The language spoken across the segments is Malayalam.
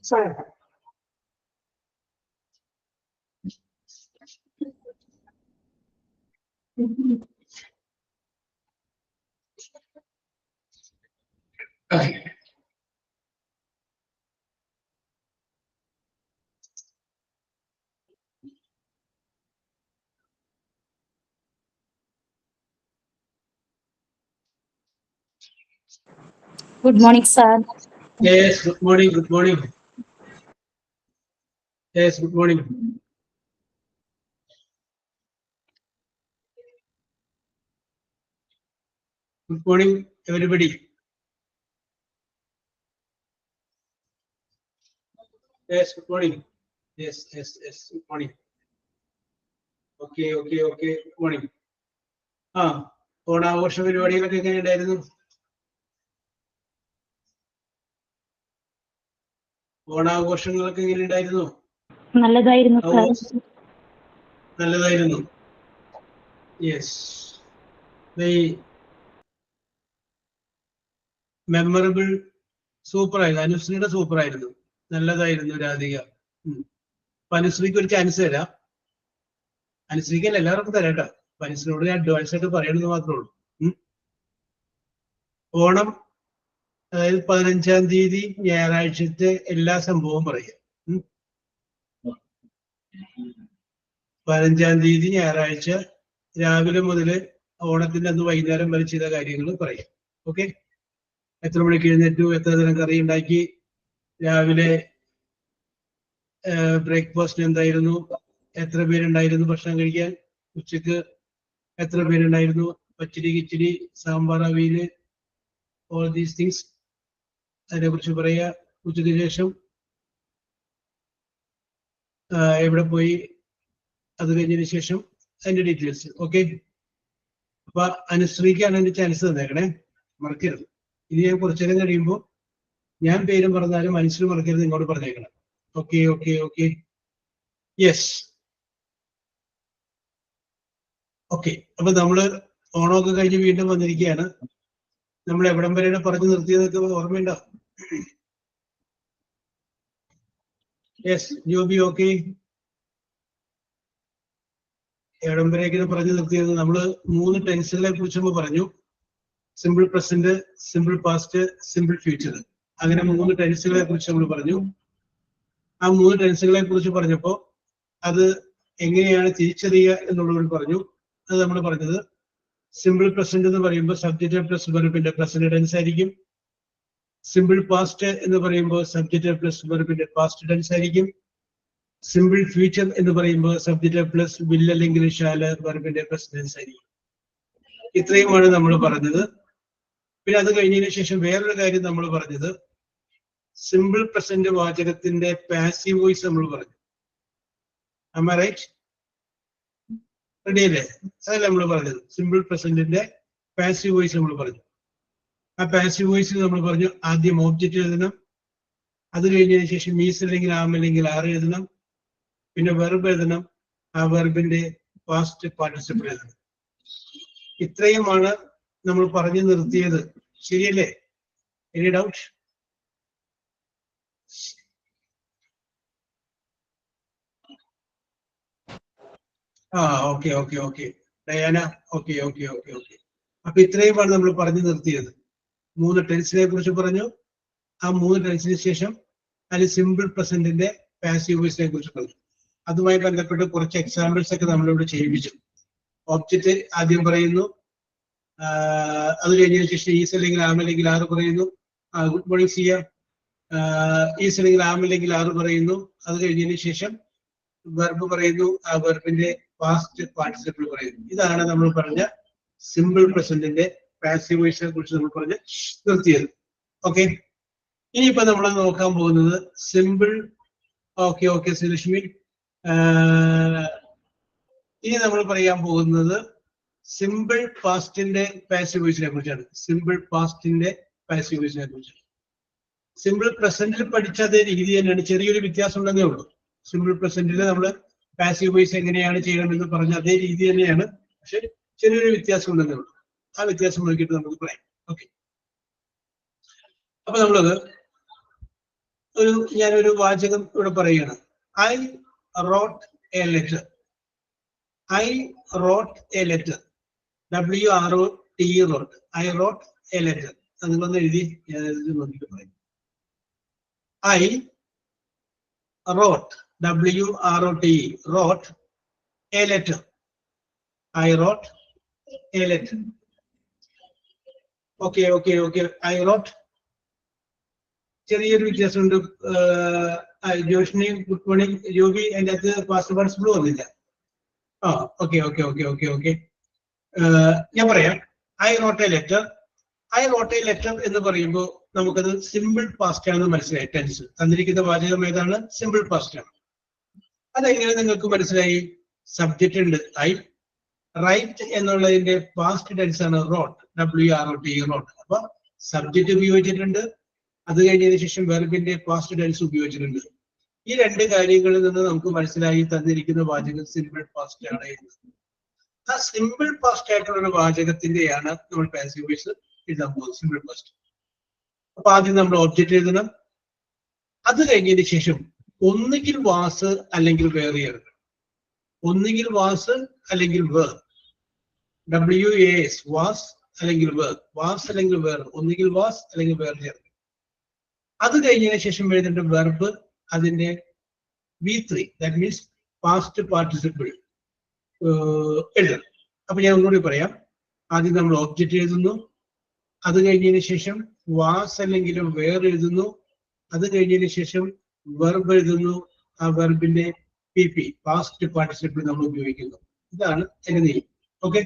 Sorry. Okay. Good morning, sir. Yes, good morning, good morning. Yes, good morning. Good morning, everybody. Yes, good morning. Yes, good morning. Okay. Good morning. ഓണാഘോഷ പരിപാടികളൊക്കെ എങ്ങനെയുണ്ടായിരുന്നു? ഓണാഘോഷങ്ങളൊക്കെ എങ്ങനെയുണ്ടായിരുന്നു? നല്ലതായിരുന്നു സർ. നല്ലതായിരുന്നു. യെസ്. മെമ്മറബിൾ, സൂപ്പർ ആയിരുന്നു. അനുശ്രീയുടെ സൂപ്പർ ആയിരുന്നു, നല്ലതായിരുന്നു. രാധിക, അനുശ്രീക്ക് ഒരു ചാൻസ് തരാം. അനുശ്രീക്കല്ല, എല്ലാവർക്കും തരാം കേട്ടോ. അനുശ്രീയോട് അഡ്വാൻസ് ആയിട്ട് പറയണമെന്ന് മാത്രമേ ഉള്ളൂ. ഓണം, അതായത് 15-ാം തീയതി ഞായറാഴ്ചത്തെ എല്ലാ സംഭവവും പറയുക. 15-ാം തീയതി ഞായറാഴ്ച രാവിലെ മുതൽ ഓണത്തിന്റെ അന്ന് വൈകുന്നേരം വരെ ചെയ്ത കാര്യങ്ങൾ പറയാം. ഓക്കെ? എത്ര മണിക്ക് എഴുന്നേറ്റു, എത്ര തരം കറി ഉണ്ടാക്കി, രാവിലെ ബ്രേക്ക്ഫാസ്റ്റ് എന്തായിരുന്നു, എത്ര പേരുണ്ടായിരുന്നു ഭക്ഷണം കഴിക്കാൻ, ഉച്ചക്ക് എത്ര പേരുണ്ടായിരുന്നു, pachadi, kichadi, sambar, avial, all these things അതിനെ കുറിച്ച് പറയുക. ഉച്ചയ്ക്ക് ശേഷം എവിടെ പോയി, അത് കഴിഞ്ഞതിന് ശേഷം അതിന്റെ ഡീറ്റെയിൽസ്. ഓക്കെ? അപ്പൊ അനുശ്രീക്കാണ് എന്റെ ചാൻസ് തന്നേക്കണേ, മറക്കരുത്. ഇനി ഞാൻ കുറച്ചു നേരം കഴിയുമ്പോൾ ഞാൻ പേരും പറഞ്ഞാലും അനുശ്രീ മറക്കരുത്, ഇങ്ങോട്ട് പറഞ്ഞേക്കണം. ഓക്കെ. യെസ്. ഓക്കെ. അപ്പൊ നമ്മള് ഓണമൊക്കെ കഴിഞ്ഞ് വീണ്ടും വന്നിരിക്കുകയാണ്. നമ്മൾ എവിടം വരെയാണ് പറഞ്ഞു നിർത്തിയതൊക്കെ ഓർമ്മയുണ്ടോ? യെസ്, ജോബി. ഓക്കെ. എവിടം വരെയൊക്കെയാണ് പറഞ്ഞു നിർത്തിയത്? നമ്മള് 3 ടെൻസുകളെ കുറിച്ച് നമ്മൾ പറഞ്ഞു. Simple present, simple past, simple future. അങ്ങനെ 3 ടെൻസുകളെ കുറിച്ച് നമ്മൾ പറഞ്ഞു. ആ 3 ടെൻസുകളെ കുറിച്ച് പറഞ്ഞപ്പോ അത് എങ്ങനെയാണ് തിരിച്ചറിയുക എന്നുള്ളത് പറഞ്ഞു. അത് നമ്മൾ പറഞ്ഞത് സിമ്പിൾ പ്രസന്റ് എന്ന് പറയുമ്പോൾ സബ്ജക്റ്റ് പ്ലസ് വെർബിന്റെ പ്രസന്റ് ടെൻസ് ആയിരിക്കും. സിമ്പിൾ പാസ്റ്റ് എന്ന് പറയുമ്പോൾ സബ്ജക്റ്റ് പ്ലസ് വെർബിന്റെ പാസ്റ്റ് ടെൻസ് ആയിരിക്കും. സിമ്പിൾ ഫ്യൂച്ചർ എന്ന് പറയുമ്പോൾ സബ്ജക്റ്റ് പ്ലസ് വിൽ അല്ലെങ്കിൽ ഷാല് വെർബിന്റെ പ്രസന്റ് ടെൻസ് ആയിരിക്കും. ഇത്രയുമാണ് നമ്മൾ പറഞ്ഞത്. പിന്നെ അത് കഴിഞ്ഞതിന് ശേഷം വേറൊരു കാര്യം നമ്മൾ പറഞ്ഞത് സിമ്പിൾ പ്രസന്റ് വാചകത്തിന്റെ പാസീവ് വോയിസ് നമ്മൾ പറഞ്ഞു. am I right? റെഡി അല്ലേ? അതല്ല നമ്മൾ പറഞ്ഞത്. സിമ്പിൾ പ്രസന്റിന്റെ പാസീവ് വോയിസ് നമ്മൾ പറഞ്ഞു. ആ പാസീവ് വോയിസ് നമ്മൾ പറഞ്ഞു ആദ്യം ഓബ്ജക്റ്റ് എഴുതണം, അത് കഴിഞ്ഞതിന് ശേഷം മീസ് അല്ലെങ്കിൽ ആം അല്ലെങ്കിൽ ആർ എഴുതണം, പിന്നെ വെർബ് എഴുതണം, ആ വെർബിന്റെ പാസ്റ്റ് പാർട്ടിസിപ്പിൾ എഴുതണം. ഇത്രയുമാണ് നമ്മൾ പറഞ്ഞു നിർത്തിയത്. ശരിയല്ലേ? Any doubt? Okay okay okay Diana, okay okay okay okay. അപ്പൊ ഇത്രയുമാണ് നമ്മൾ പറഞ്ഞു നിർത്തിയത്. 3 ടെൻസിനെ കുറിച്ച് പറഞ്ഞു. ആ 3 ടെൻസിന് ശേഷം അതിൽ സിമ്പിൾ പ്രസന്റിന്റെ പാസീവ് വോയിസിനെ കുറിച്ച് പറഞ്ഞു. അതുമായി ബന്ധപ്പെട്ട് കുറച്ച് എക്സാമ്പിൾസ് ഒക്കെ നമ്മളിവിടെ ചെയ്യിപ്പിച്ചു. ഓബ്ജക്റ്റ് ആദ്യം പറയുന്നു, അത് കഴിഞ്ഞതിന് ശേഷം ഈസ് അല്ലെങ്കിൽ ആം അല്ലെങ്കിൽ ആറ് പറയുന്നു. Good morning Siya. ഈസ് അല്ലെങ്കിൽ ആം അല്ലെങ്കിൽ ആറ് പറയുന്നു. അത് കഴിഞ്ഞതിന് ശേഷം വെർബ് പറയുന്നു, ആ വെർബിന്റെ പാസ്റ്റ് പാർട്ടിസിപ്പിൾ പറയുന്നു. ഇതാണ് നമ്മൾ പറഞ്ഞ സിമ്പിൾ പ്രസന്റിന്റെ പാസീവ് വോയിസിനെ കുറിച്ച് നമ്മൾ പറഞ്ഞ് നിർത്തിയത്. ഓക്കെ, ഇനിയിപ്പോ നമ്മൾ നോക്കാൻ പോകുന്നത് സിമ്പിൾ. Okay okay Sreelakshmi. ഇനി നമ്മൾ പറയാൻ പോകുന്നത് സിമ്പിൾ പാസ്റ്റിന്റെ പാസീവ് വോയിസിനെ കുറിച്ചാണ്. സിമ്പിൾ പാസ്റ്റിന്റെ പാസീവ് വോയിസിനെ കുറിച്ചാണ്. സിമ്പിൾ പ്രസന്റിൽ പഠിച്ച അതേ രീതി തന്നെയാണ്, ചെറിയൊരു വ്യത്യാസം ഉണ്ടെന്നേ ഉള്ളൂ. സിമ്പിൾ പ്രസന്റിൽ നമ്മൾ പാസീവ് വോയിസ് എങ്ങനെയാണ് ചെയ്യണമെന്ന് പറഞ്ഞ അതേ രീതി തന്നെയാണ്, പക്ഷെ ചെറിയൊരു വ്യത്യാസം ഉണ്ടെന്നേ ഉള്ളൂ. ആ വ്യത്യാസം നോക്കിയിട്ട് നമുക്ക് പറയാം. ഓക്കെ, അപ്പൊ നമ്മളത് ഞാനൊരു വാചകം ഇവിടെ പറയുകയാണ്. I wrote a letter. I wrote a letter. WROT wrote. I wrote a letter. നിങ്ങളൊന്ന് എഴുതി, ഞാൻ നോക്കിയിട്ട് പറയും. I wrote, WROT, wrote a letter. I wrote a letter. Okay okay okay. I wrote. ചെറിയൊരു വ്യത്യാസമുണ്ട്. Joshini good morning. ജോബി അതിൻ്റെ അകത്ത് പാസ്റ്റ് പാർട്ടിസിപ്പിൾ വന്നില്ല. Okay okay okay okay okay. ഞാൻ പറയാം. I wrote a letter. I wrote a letter എന്ന് പറയുമ്പോൾ നമുക്കത് സിമ്പിൾ പാസ്റ്റ് ആണെന്ന് മനസ്സിലായി. ടെൻസ് തന്നിരിക്കുന്ന വാചകം ഏതാണ്? സിമ്പിൾ പാസ്റ്റ് ആണ്. അതെങ്ങനെ നിങ്ങൾക്ക് മനസ്സിലായി? സബ്ജക്റ്റ് ഉണ്ട് ഐ. റൈറ്റ് എന്നുള്ളതിന്റെ പാസ്റ്റ് ടെൻസ് ആണ് റോട്ട്, WROT, റോട്ട്. അപ്പൊ സബ്ജക്റ്റ് ഉപയോഗിച്ചിട്ടുണ്ട്, അത് കഴിഞ്ഞതിന് ശേഷം വെർബിന്റെ പാസ്റ്റ് ടെൻസ് ഉപയോഗിച്ചിട്ടുണ്ട്. ഈ 2 കാര്യങ്ങളിൽ നിന്ന് നമുക്ക് മനസ്സിലായി തന്നിരിക്കുന്ന വാചകം സിമ്പിൾ പാസ്റ്റ് ആണ് എന്ന്. ആ സിമ്പിൾ പാസ്റ്റ് ആയിട്ടുള്ള ഒരു വാചകത്തിന്റെയാണ് നമ്മൾ പാസീവ് വോയിസ് എഴുതാൻ പോകുന്നത്. Simple past. അപ്പൊ ആദ്യം നമ്മൾ ഒബ്ജക്റ്റ് എഴുതണം. അത് കഴിഞ്ഞതിന് ശേഷം ഒന്നുകിൽ വാസ് അല്ലെങ്കിൽ വേറെ ചേർക്കണം. ഒന്നുകിൽ വാസ് അല്ലെങ്കിൽ വേർ. WAS, വാസ് അല്ലെങ്കിൽ വേർ. വാസ് അല്ലെങ്കിൽ വേർ. ഒന്നുകിൽ വാസ് അല്ലെങ്കിൽ വേറെ ചേർക്കണം. അത് കഴിഞ്ഞതിന് ശേഷം എഴുതേണ്ട വെർബ് അതിന്റെ V3, that means past participle എഴുതണം. അപ്പൊ ഞാൻ ഒന്നുകൂടി പറയാം. ആദ്യം നമ്മൾ ഒബ്ജക്റ്റ് എഴുതുന്നു. അത് കഴിഞ്ഞതിന് ശേഷം വാസ് അല്ലെങ്കിൽ വേർ എഴുതുന്നു. അത് കഴിഞ്ഞതിന് ശേഷം വെർബ് എഴുതുന്നു. ആ വെർബിന്റെ PP, പാസ്റ്റ് പാർട്ടിസിപ്പിൾ നമ്മൾ ഉപയോഗിക്കുന്നു. ഇതാണ് എന്റെ നിയമം. ഓക്കെ,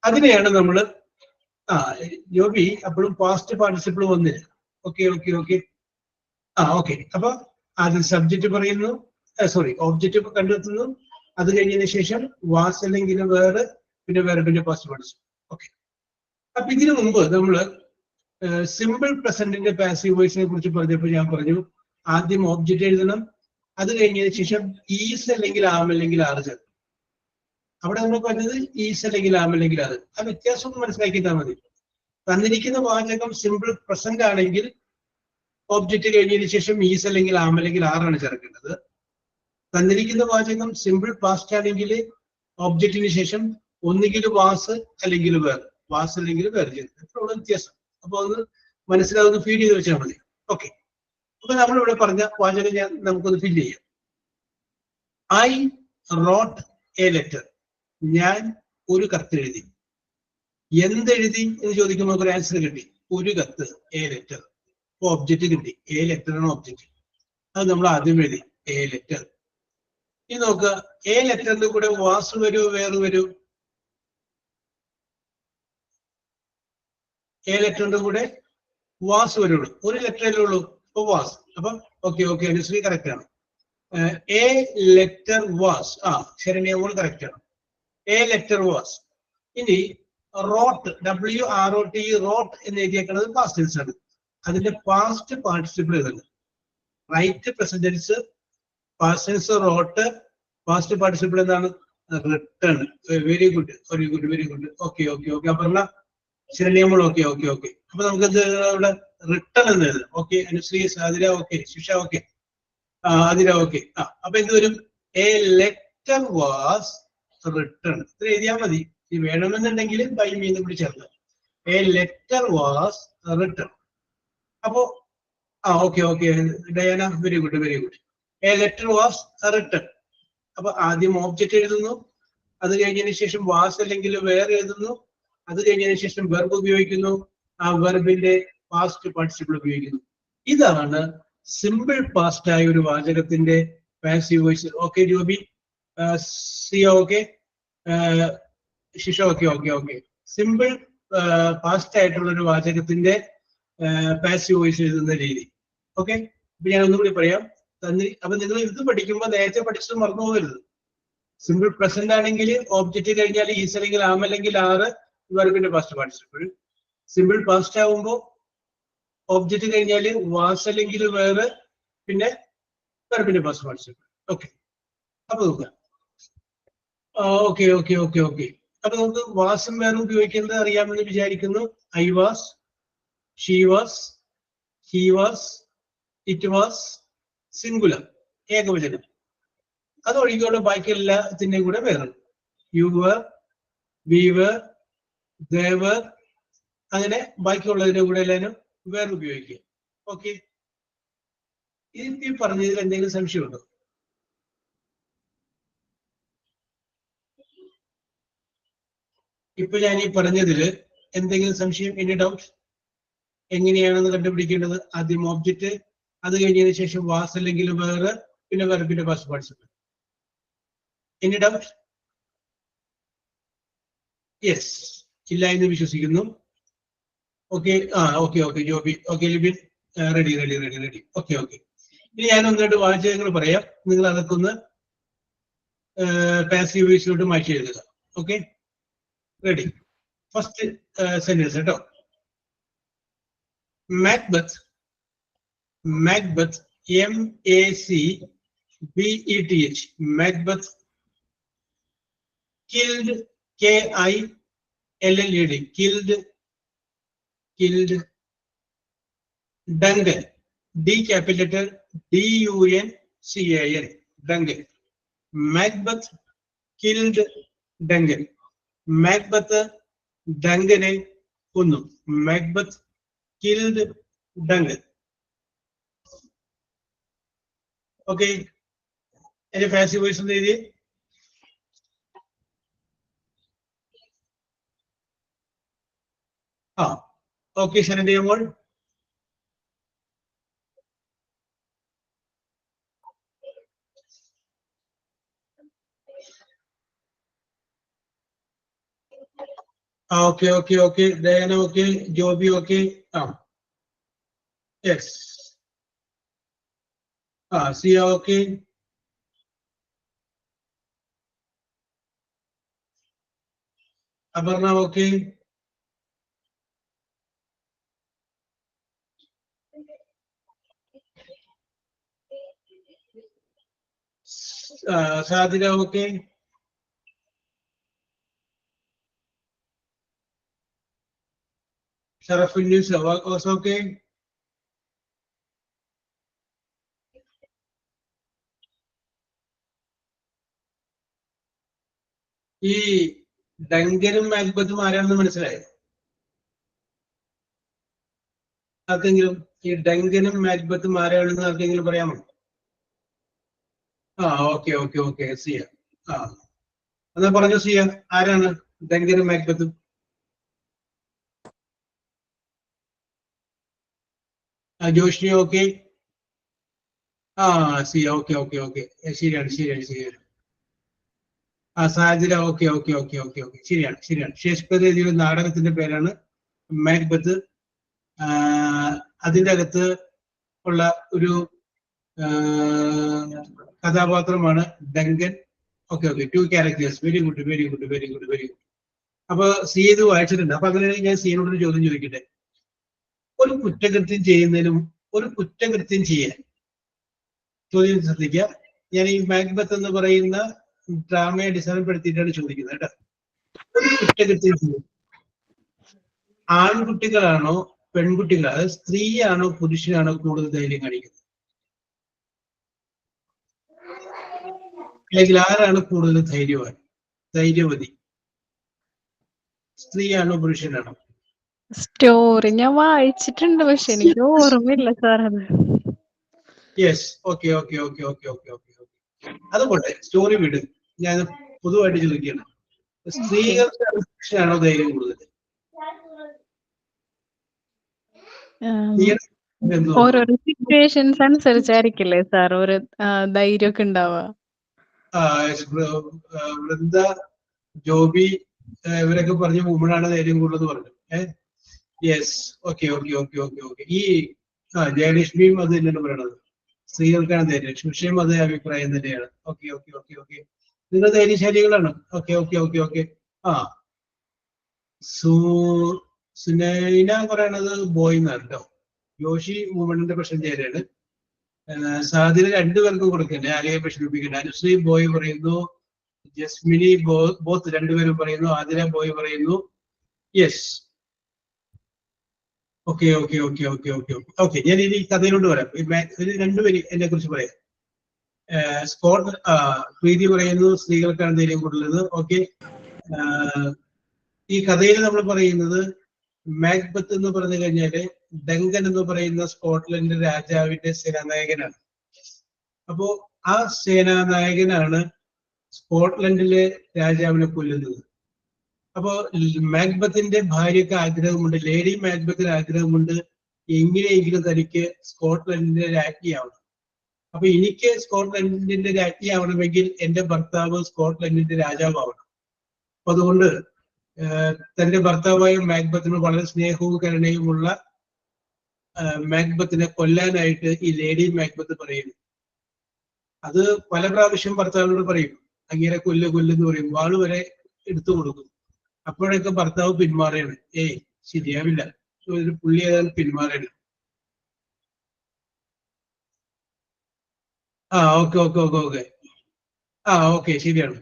അതിനെയാണ് നമ്മൾ ജോബി അപ്പോഴും പാസ്റ്റ് പാർട്ടിസിപ്പിൾ വന്നില്ല. Okay okay okay. ഓക്കെ. അപ്പൊ ആദ്യം സബ്ജക്റ്റ് പറയുന്നു, സോറി ഒബ്ജക്റ്റ് കണ്ടെത്തുന്നു. അത് കഴിഞ്ഞതിന് ശേഷം വാസ് അല്ലെങ്കിൽ വേറെ, പിന്നെ വെർബിന്റെ പാസ്റ്റ് പാർട്ടിസിപ്പിൾ. ഓക്കെ, അപ്പൊ ഇതിനു മുമ്പ് നമ്മള് സിമ്പിൾ പ്രസന്റിന്റെ പാസീവ് വോയിസിനെ കുറിച്ച് പറഞ്ഞപ്പോൾ ഞാൻ പറഞ്ഞു ആദ്യം ഒബ്ജക്റ്റ് എഴുതണം. അത് കഴിഞ്ഞതിന് ശേഷം ഈസ് അല്ലെങ്കിൽ ആം അല്ലെങ്കിൽ ആറ് ചേർക്കും. അവിടെ നമ്മൾ പറഞ്ഞത് ഈസ് അല്ലെങ്കിൽ ആം അല്ലെങ്കിൽ ആറ്. ആ വ്യത്യാസം ഒന്ന് മനസ്സിലാക്കിയിട്ടാൽ മതി. തന്നിരിക്കുന്ന വാചകം സിമ്പിൾ പ്രസന്റ് ആണെങ്കിൽ ഒബ്ജക്റ്റ് കഴിഞ്ഞതിന് ശേഷം ഈസ് അല്ലെങ്കിൽ ആം അല്ലെങ്കിൽ ആറാണ് ചേർക്കേണ്ടത്. തന്നിരിക്കുന്ന വാചകം സിമ്പിൾ പാസ്റ്റ് ആണെങ്കിൽ ഒബ്ജക്റ്റിന് ശേഷം ഒന്നുകിൽ വാസ് അല്ലെങ്കിൽ വേർ. വാസ് അല്ലെങ്കിൽ വേർ ചേർക്കും. അത്രയുള്ള വ്യത്യാസം. അപ്പൊ അത് മനസ്സിലാവുന്ന ഫീഡ് ചെയ്ത് വെച്ചാൽ മതി. ഓക്കെ, അപ്പൊ നമ്മളിവിടെ പറഞ്ഞ വാചകം നമുക്കൊന്ന് ഫില്ല് ചെയ്യാം. I wrote a letter. ഞാൻ ഒരു കത്ത് എഴുതി. എന്തെഴുതി എന്ന് ചോദിക്കുമ്പോൾ ഒരു ആൻസർ കിട്ടി. ഒരു കത്ത്, എ ലെറ്റർ. അപ്പൊ ഒബ്ജക്റ്റ് കിട്ടി. എ ലെറ്റർ ആണ് ഒബ്ജക്റ്റ്. അത് നമ്മൾ ആദ്യം എഴുതി, എ ലെറ്റർ. ഇനി നോക്കുക, എ ലെറ്ററിന്റെ കൂടെ വാസ് വരൂ വേറെ വരൂ? എ ലെറ്ററിന്റെ കൂടെ വാസ് വരുള്ളൂ. ഒരു ലെറ്ററല്ലേ ഉള്ളൂ, അപ്പൊ വാസ്. അപ്പം ഓക്കെ ഓക്കെ അനുശ്രീ കറക്റ്റ് ആണ്. എ ലെറ്റർ വാസ്, ശരണ്യ മോൾ കറക്റ്റ് ആണ്. A letter was. ഇനി റോട്ട്, WROT, റോട്ട് എന്ന് എഴുതിയേക്കുന്നത് പാസ്റ്റ് ടെൻസ് ആണ്. അതിന്റെ പാസ്റ്റ് പാർട്ടിസിപ്പിൾ ഏതാണ്? Write, present tense, past tense wrote, past participle എന്താണ്? Written. Very good, very good, very good. Okay okay okay. Aparna, ശരണ്യമോൾ ഓക്കെ ഓക്കെ ഓക്കെ. അപ്പൊ നമുക്ക് ഇവിടെ റിട്ടേൺ എന്ന് എഴുതാം. Okay Anushree, Athira okay, Shisha okay, Athira okay. അപ്പൊ എന്ത് വരും? A letter was written. ഇത്ര എഴുതിയാൽ മതി. ഈ വേണമെന്നുണ്ടെങ്കിൽ ബൈ മീന്ന് കൂടി ചേർത്ത്. A letter was written. അപ്പോ okay okay Diana, very good, very good. A letter was written. അപ്പൊ ആദ്യം ഓബ്ജക്റ്റ് എഴുതുന്നു, അത് കഴിഞ്ഞതിന് ശേഷം വാസ് അല്ലെങ്കിൽ വേറെ എഴുതുന്നു, അത് കഴിഞ്ഞതിന് ശേഷം വെർബ് ഉപയോഗിക്കുന്നു, ആ വെർബിന്റെ പാസ്റ്റ് പാർട്ടിസിപ്പിൾ ഉപയോഗിക്കുന്നു. ഇതാണ് സിമ്പിൾ പാസ്റ്റ് ആയ ഒരു വാചകത്തിന്റെ passive voice. Okay Joby, Siya okay, Shisha okay okay okay. Simple past ആയിട്ടുള്ള ഒരു വാചകത്തിന്റെ പാസീവ് വോയിസ് എഴുതുന്ന രീതി. ഓക്കെ, അപ്പൊ ഞാൻ ഒന്നുകൂടി പറയാം. അപ്പൊ നിങ്ങൾ ഇത് പഠിക്കുമ്പോൾ നേരത്തെ പഠിച്ചത് മറന്നു പോകരുത്. സിമ്പിൾ പ്രസന്റ് ആണെങ്കിൽ ഓബ്ജക്റ്റ് കഴിഞ്ഞാൽ ഈസ് അല്ലെങ്കിൽ ആം അല്ലെങ്കിൽ ആറ്, വെർബിന്റെ പാസ്റ്റ് പാർട്ടിസിപ്പിൾ. സിമ്പിൾ പാസ്റ്റ് ആവുമ്പോൾ ഓബ്ജക്റ്റ് കഴിഞ്ഞാൽ വാസ് അല്ലെങ്കിൽ വേറെ, പിന്നെ വെർബിന്റെ പാസ്റ്റ് പാർട്ടിസിപ്പിൾ. ഓക്കെ, അപ്പൊ നോക്കാം. Okay okay okay okay. അപ്പൊ നമുക്ക് വാസും വേറും ഉപയോഗിക്കുന്നത് അറിയാമെന്ന് വിചാരിക്കുന്നു. I was, she was, he was, it was, singular ഏകവചനം. അത് ഒഴികെയുള്ള ബാക്കി എല്ലാത്തിന്റെയും കൂടെ വേറെ. യു വർ, വി വർ, ദേ വർ, അങ്ങനെ ബാക്കിയുള്ളതിന്റെ കൂടെ എല്ലാവരും വേറെ ഉപയോഗിക്കുക. ഓക്കെ, ഈ പറഞ്ഞതിൽ എന്തെങ്കിലും സംശയമുണ്ടോ? ഇപ്പൊ ഞാൻ ഈ പറഞ്ഞതിൽ എന്തെങ്കിലും സംശയം, എനി ഡൗട്ട്? എങ്ങനെയാണെന്ന് കണ്ടുപിടിക്കേണ്ടത്? ആദ്യം ഓബ്ജക്റ്റ്, അത് കഴിഞ്ഞതിന് ശേഷം വാസ് അല്ലെങ്കിൽ വേറെ, പിന്നെ വെർബിന്റെ past participle. Any doubt? Yes, ഇല്ല എന്ന് വിശ്വസിക്കുന്നു. Okay, okay okay Joby, okay Libin, ready ready ready ready. Okay okay. ഇനി ഞാൻ ഒന്ന് രണ്ട് വാചകങ്ങൾ പറയാം, നിങ്ങൾ അതൊക്കെ ഒന്ന് പാസീവ് വോയിസിലോട്ട് മാറ്റി എഴുതുക. Okay, ready? ഫസ്റ്റ് സെന്റൻസ് കേട്ടോ. Macbeth, Macbeth, MACBETH, Macbeth. Killed, KILLED, killed, killed. Duncan, D capital letter, DUNCAN, Duncan. Macbeth killed Duncan. Macbeth ഡങ്കനെ കൊന്നു. Macbeth killed Duncan. ഓക്കെ, എന്റെ പാസീവ് വോയിസ് ഒന്ന് എഴുതി. ഓക്കെ ശരണ്യ മോൾ. Okay okay okay. Diana okay, Joby okay. Yes. Siya okay. Aparna okay. Sadika okay. Sharafunnees okay. ഈ ഡങ്കനും മാക്ബത്തും ആരാണെന്ന് മനസ്സിലായോ ആർക്കെങ്കിലും? ഈ ഡങ്കനും മാക്ബത്തും ആരാണെന്ന് ആർക്കെങ്കിലും പറയാമോ? Okay okay okay. സിയ, എന്നാ പറഞ്ഞു സിയ, ആരാണ് ഡങ്കനും മാക്ബത്തും? Joshni okay. Siya okay okay okay. ശരിയാണ് ശരിയാണ് ശരിയാണ്. Sajira okay okay okay okay okay. ശരിയാണ് ശരിയാണ്. ഷേക്സ്പിയർ എഴുതിയ നാടകത്തിന്റെ പേരാണ് മാക്ബത്ത്. അതിൻ്റെ അകത്ത് ഉള്ള ഒരു കഥാപാത്രമാണ് Duncan. Okay, 2 characters. Very good. അപ്പൊ സി ഇത് വായിച്ചിട്ടുണ്ട്. അപ്പൊ അങ്ങനെ ഞാൻ സിയോട് ഒരു ചോദ്യം ചോദിക്കട്ടെ. ഒരു കുറ്റകൃത്യം ചെയ്യുന്നതിനും ഒരു കുറ്റകൃത്യം ചെയ്യാൻ, ചോദ്യം ശ്രദ്ധിക്കുക, ഞാൻ ഈ മാക്ബത്ത് എന്ന് പറയുന്ന ഡ്രാമയെ അടിസ്ഥാനപ്പെടുത്തിയിട്ടാണ് ചോദിക്കുന്നത് കേട്ടോ. ഒരു കുറ്റകൃത്യം ചെയ്യും, ആൺകുട്ടികളാണോ പെൺകുട്ടികൾ, അതായത് സ്ത്രീയാണോ പുരുഷനാണോ കൂടുതൽ ധൈര്യം കാണിക്കുന്നത്? അല്ലെങ്കിൽ ആരാണ് കൂടുതൽ ധൈര്യവതി, സ്ത്രീയാണോ പുരുഷനാണോ? സ്റ്റോറി ഞാൻ വായിച്ചിട്ടുണ്ട്, പക്ഷെ എനിക്ക് ഓർമ്മയില്ല സാർ അത്. Yes, okay. അതുകൊണ്ട് സ്റ്റോറി വിട്, ഞാൻ പൊതുവായിട്ട് ചോദിക്കുകയാണ്. സ്ത്രീകൾക്ക് പുരുഷനാണോ ധൈര്യം കൂടുതൽ? ഓരോരോ സിറ്റുവേഷൻസ് അനുസരിച്ചായിരിക്കില്ലേ സാർ ഒരു ധൈര്യമൊക്കെ ഉണ്ടാവുക? വൃന്ദ, ജോബി ഇവരൊക്കെ പറഞ്ഞു വുമണാണ് ധൈര്യം കൂടുതൽ പറഞ്ഞു. Yes, okay. ഈ ജയലക്ഷ്മിയും അത് തന്നെയാണ് പറയണത്, സ്ത്രീകൾക്കാണ് ധൈര്യം. ശുഷയും അതേ അഭിപ്രായം തന്നെയാണ്. ഓക്കെ. നിങ്ങൾ ധൈര്യശാലികളാണ്. ഓക്കെ. സുനൈന പറയണത് ബോയ് എന്നാണ് കേട്ടോ. ജോഷി വുമണിന്റെ പ്രശ്നം ചേരാണ്. സാധ്യത രണ്ടുപേർക്കും കൊടുക്കണ്ടേ, ആരെയെ പ്രശ്നിപ്പിക്കണ്ട. അനുശ്രീ ബോയ് പറയുന്നു, ജസ്മിനി ബോത്ത് രണ്ടുപേരും പറയുന്നു, ആതിര ബോയ് പറയുന്നു. Yes, okay. ഞാൻ ഇനി കഥയിലോട്ട് വരാം. രണ്ടുപേരും എന്നെ കുറിച്ച് പറയാം. പ്രീതി പറയുന്നു സ്ത്രീകൾക്കാണ് ധൈര്യം കൂടുതൽ. ഓക്കെ. ഈ കഥയിൽ നമ്മൾ പറയുന്നത് മാക്ബത്ത് എന്ന് പറഞ്ഞു കഴിഞ്ഞാല് ഡങ്കൻ എന്ന് പറയുന്ന സ്കോട്ട്ലൻഡ് രാജാവിന്റെ സേനാനായകനാണ്. അപ്പോ ആ സേനാനായകനാണ് സ്കോട്ട്ലൻഡിലെ രാജാവിനെ കൊല്ലുന്നത്. അപ്പോ മാക്ബത്തിന്റെ ഭാര്യക്ക് ആഗ്രഹമുണ്ട്, ലേഡി മാക്ബത്തിന് ആഗ്രഹമുണ്ട്, എങ്ങനെയെങ്കിലും തനിക്ക് സ്കോട്ട്ലൻഡിന്റെ രാജ്ഞിയാവണം. അപ്പൊ എനിക്ക് സ്കോട്ട്ലൻഡിന്റെ രാജ്ഞിയാവണമെങ്കിൽ എന്റെ ഭർത്താവ് സ്കോട്ട്ലൻഡിന്റെ രാജാവാവണം. അപ്പൊ അതുകൊണ്ട് തന്റെ ഭർത്താവായ മാക്ബത്തിന് വളരെ സ്നേഹവും കരുണയുമുള്ള മാക്ബത്തിനെ കൊല്ലാനായിട്ട് ഈ ലേഡി മാക്ബത്ത് പറയുന്നു. അത് പല പ്രാവശ്യം ഭർത്താവിനോട് പറയും, അങ്ങനെ കൊല്ലെന്ന് പറയും, വാള് വരെ എടുത്തു കൊടുക്കും. അപ്പോഴൊക്കെ ഭർത്താവ് പിന്മാറുകയാണ്. ശരിയാവില്ല, ഒരു പുള്ളി ഏതാണ്ട് പിന്മാറുകയാണ്. ഓക്കെ ശരിയാണ്,